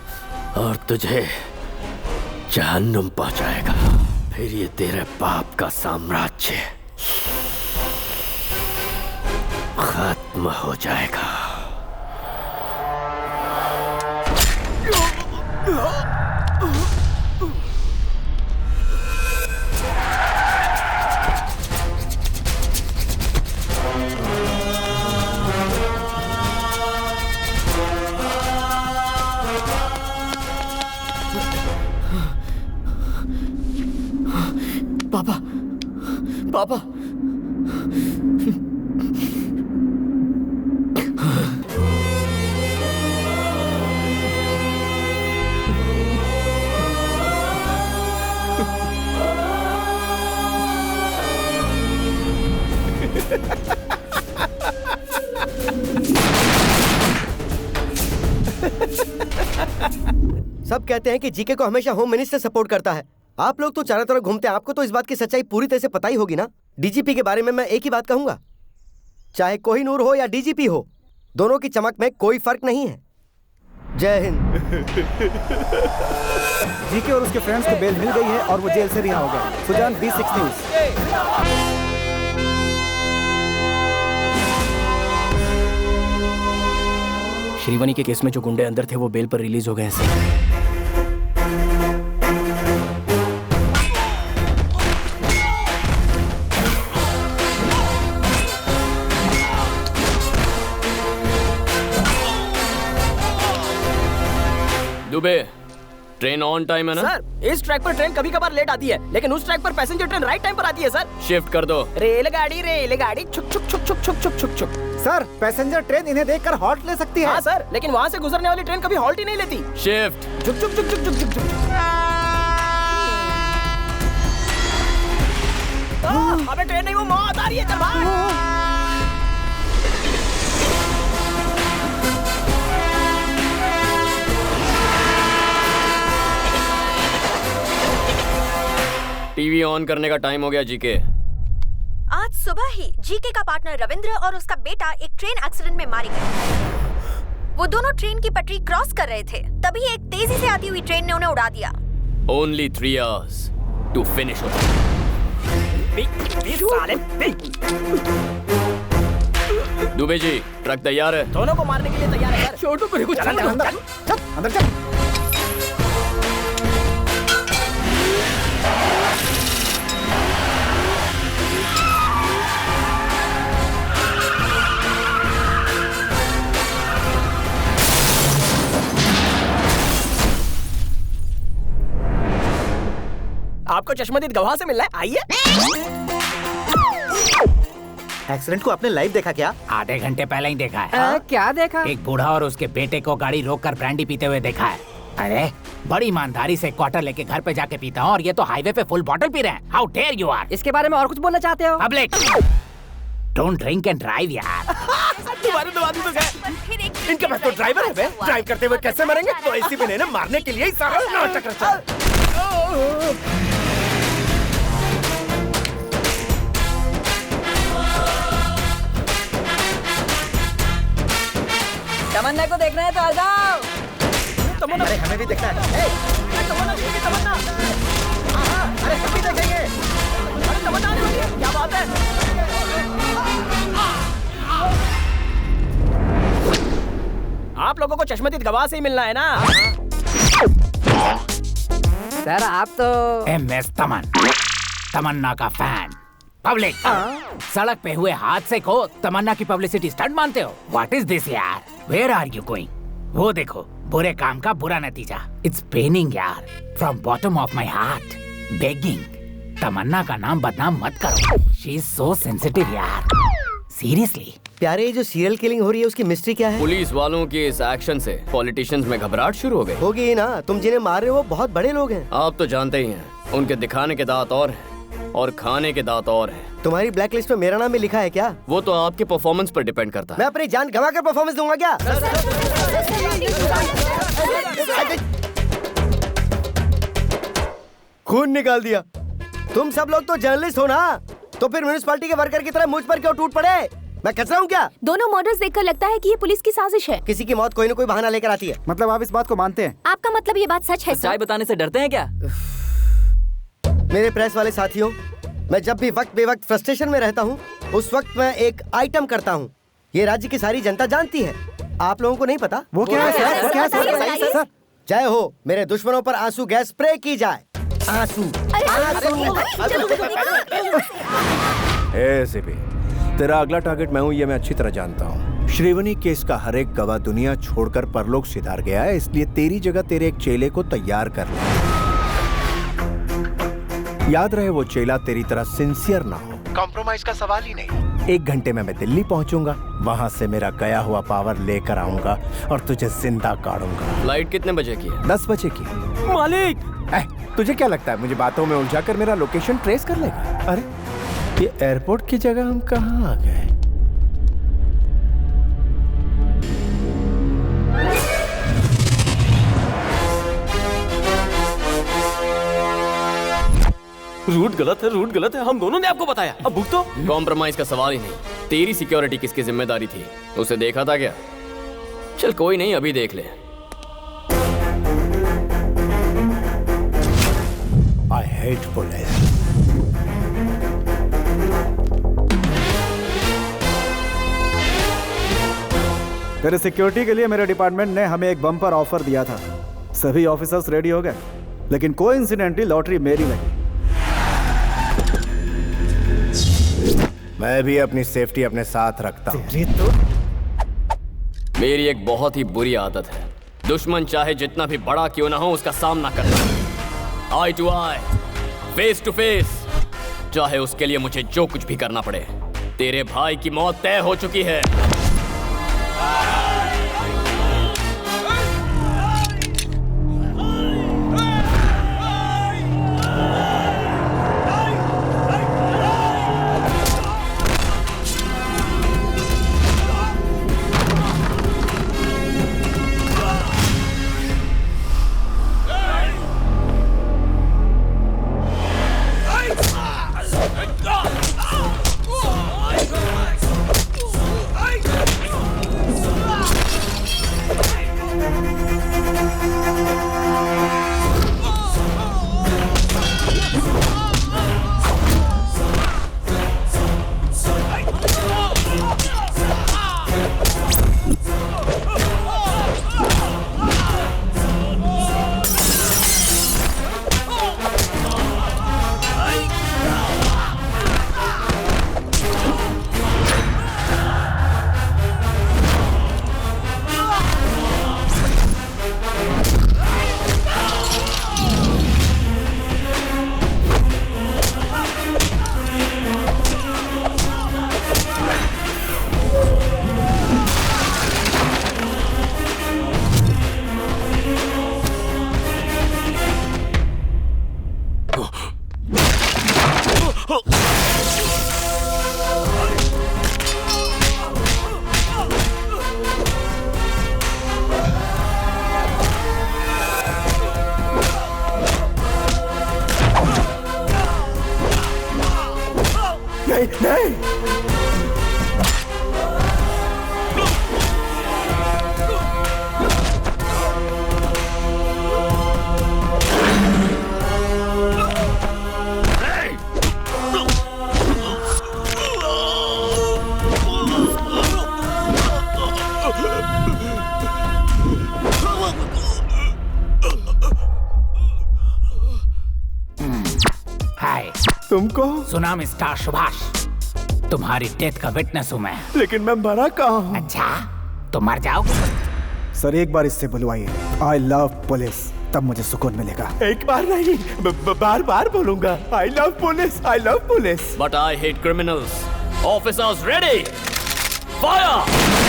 और तुझे जहन्नुम पहुंचाएगा। फिर ये तेरे बाप का साम्राज्य खत्म हो जाएगा। पापा, पापा, सब कहते हैं कि जीके को हमेशा होम मिनिस्टर सपोर्ट करता है। आप लोग तो चारों तरफ घूमते हैं, आपको तो इस बात की सच्चाई पूरी तरह से पता ही होगी ना। डीजीपी के बारे में मैं एक ही बात कहूंगा, चाहे कोहिनूर हो या डीजीपी हो, दोनों की चमक में कोई फर्क नहीं है। जय हिंद। जीके और उसके फ्रेंड्स को बेल मिल गई है और वो जेल से रिहा हो गए। Sujan, B6 news. श्रीवनी के केस में जो गुंडे अंदर थे वो बेल पर रिलीज हो गए हैं sir. Dubey, train on time है ना? सर, इस ट्रैक पर ट्रेन कभी कभार लेट आती है, लेकिन उस ट्रैक पर पैसेंजर ट्रेन राइट टाइम पर आती है सर। शिफ्ट कर दो। रेलगाड़ी छुक छुक छुक छुक छुक छुक छुक छुक। सर, पैसेंजर ट्रेन इन्हें देखकर हॉल्ट ले सकती है। हाँ सर, लेकिन वहाँ से गुजरने वाली ट्रेन कभी हॉल्ट ही नहीं लेती। शिफ्ट। छुक छुक छुक छुक छुक छुक छुक। अबे ट्रेन नहीं, वो मौत आ रही है, चल भाग। टीवी ऑन करने का टाइम हो गया जीके। आज सुबह ही जीके का पार्टनर रविंद्र और उसका बेटा एक ट्रेन एक्सीडेंट में मारे गए। वो दोनों ट्रेन की पटरी क्रॉस कर रहे थे, तभी एक तेजी से आती हुई ट्रेन ने उन्हें उड़ा दिया। Only 3 hours to finish it. Dube ji, truck तैयार है। दोनों को मारने के लिए तैयार है सर। छोटू को कुछ अंदर अंदर चल। आपको चश्मदीद गवाह से मिलना है, आइए। एक्सीडेंट को आपने लाइव देखा क्या? आधे घंटे पहले ही देखा है। क्या देखा? एक बूढ़ा और उसके बेटे को गाड़ी रोककर ब्रांडी पीते हुए देखा है। अरे बड़ी ईमानदारी से क्वार्टर लेके घर पे जाके पीता हूँ और ये तो हाईवे पे फुल बॉटल पी रहे हैं। How dare you are. इसके बारे में और कुछ बोलना चाहते हो? Public don't drink and drive यार। तुम्हारे दो आदमी तो गए। इनके पास तो ड्राइवर है बे। ड्राइव करते हुए कैसे मरेंगे? तो ऐसी भी नहीं ना, मारने के लिए ही सारा नाटक रचा है। तमन्ना को देखना है तो आ जाओ। अरे हमें भी देखना है। तमन्ना अरे हम भी देखेंगे। अरे तमन्ना आने वाली है, क्या बात है? आप लोगों को चश्मदीद गवाह से ही मिलना है ना? सर आप तो MS तमन्ना का फैन। पब्लिक सड़क पे हुए हादसे को तमन्ना की पब्लिसिटी स्टंट मानते हो? व्हाट इज दिस यार? Where are you going? वो देखो, बुरे काम का बुरा नतीजा। इट्स पेनिंग यार, from bottom of my heart begging. Tamanna का नाम बदनाम मत करो। शी इज सो सेंसिटिव यार, सीरियसली। प्यारे, ये जो सीरियल किलिंग हो रही है उसकी मिस्ट्री क्या है? पुलिस वालों के इस एक्शन से पॉलिटिशियंस में घबराहट शुरू हो गई। होगी ही ना, तुम जिन्हें मार रहे हो वो बहुत बड़े लोग हैं। आप तो जानते ही हैं, उनके दिखाने के दांत और हैं और खाने के दांत और हैं। तुम्हारी ब्लैक लिस्ट में मेरा नाम भी लिखा है क्या? वो तो आपके परफॉर्मेंस पर डिपेंड करता है। मैं अपनी जान गंवा कर परफॉर्मेंस दूंगा क्या? खून निकाल दिया। तुम सब लोग तो जर्नलिस्ट हो ना, तो फिर म्युनिसिपैलिटी के वर्कर की तरह मुझ पर क्यों टूट पड़े? मैं कचरा हूँ क्या? दोनों मर्डर्स देखकर लगता है कि ये पुलिस की साजिश है। किसी की मौत कोई न कोई बहाना लेकर आती है। मतलब आप इस बात को मानते हैं? आपका मतलब ये बात सच है? सच्चाई बताने से डरते हैं क्या? मेरे प्रेस वाले साथियों, मैं जब भी वक्त बेवक्त फ्रस्ट्रेशन में रहता हूँ, उस वक्त मैं एक आइटम करता हूँ। ये राज्य की सारी जनता जानती है, आप लोगों को नहीं पता। वो क्या है सर? वो क्या है सर? जय हो, मेरे दुश्मनों पर आंसू गैस स्प्रे की जाए। आंसू। एसीपी, तेरा अगला टारगेट मैं हूँ, ये मैं अच्छी तरह जानता हूँ। श्रीवनी केस का हर एक गवाह दुनिया छोड़कर परलोक सिधार गया है, इसलिए तेरी जगह तेरे एक चेले को तैयार कर ले। याद रहे, वो चेला तेरी तरह सिंसियर ना हो। कॉम्प्रोमाइज का सवाल ही नहीं। 1 घंटे में मैं दिल्ली पहुंचूंगा, वहां से मेरा गया हुआ पावर लेकर आऊंगा और तुझे जिंदा काटूंगा। फ्लाइट कितने बजे की है? 10 बजे की। मालिक, तुझे क्या लगता है मुझे बातों में उलझाकर मेरा लोकेशन ट्रेस कर लेगा? अरे ये एयरपोर्ट की जगह हम कहाँ आ गए? रूट गलत है, रूट गलत है। हम दोनों ने आपको बताया, अब भुगतो। कॉम्प्रोमाइज का सवाल ही नहीं। तेरी सिक्योरिटी किसकी जिम्मेदारी थी? उसे देखा था क्या? चल कोई नहीं, अभी देख ले। I hate police. तेरे सिक्योरिटी के लिए मेरे डिपार्टमेंट ने हमें एक बम्पर ऑफर दिया था। सभी ऑफिसर्स रेडी हो गए, लेकिन कोइंसिडेंटली लॉटरी मेरी लगी। मैं भी अपनी सेफ्टी अपने साथ रखता हूँ। मेरी एक बहुत ही बुरी आदत है, दुश्मन चाहे जितना भी बड़ा क्यों ना हो उसका सामना करना। Eye to eye, face to face, चाहे उसके लिए मुझे जो कुछ भी करना पड़े। तेरे भाई की मौत तय हो चुकी है। नहीं नहीं। हाय, तुमको सुना मिस्टर सुभाष, तुम्हारी डेथ का विटनेस हूँ मैं। लेकिन मैं मरा कहाँ हूँ? अच्छा, तो मर जाओगे। सर एक बार इससे बुलवाइए, आई लव पुलिस, तब मुझे सुकून मिलेगा। एक बार नहीं, बार बार बोलूंगा, I love police, I love police. But I hate criminals. Officers ready, fire.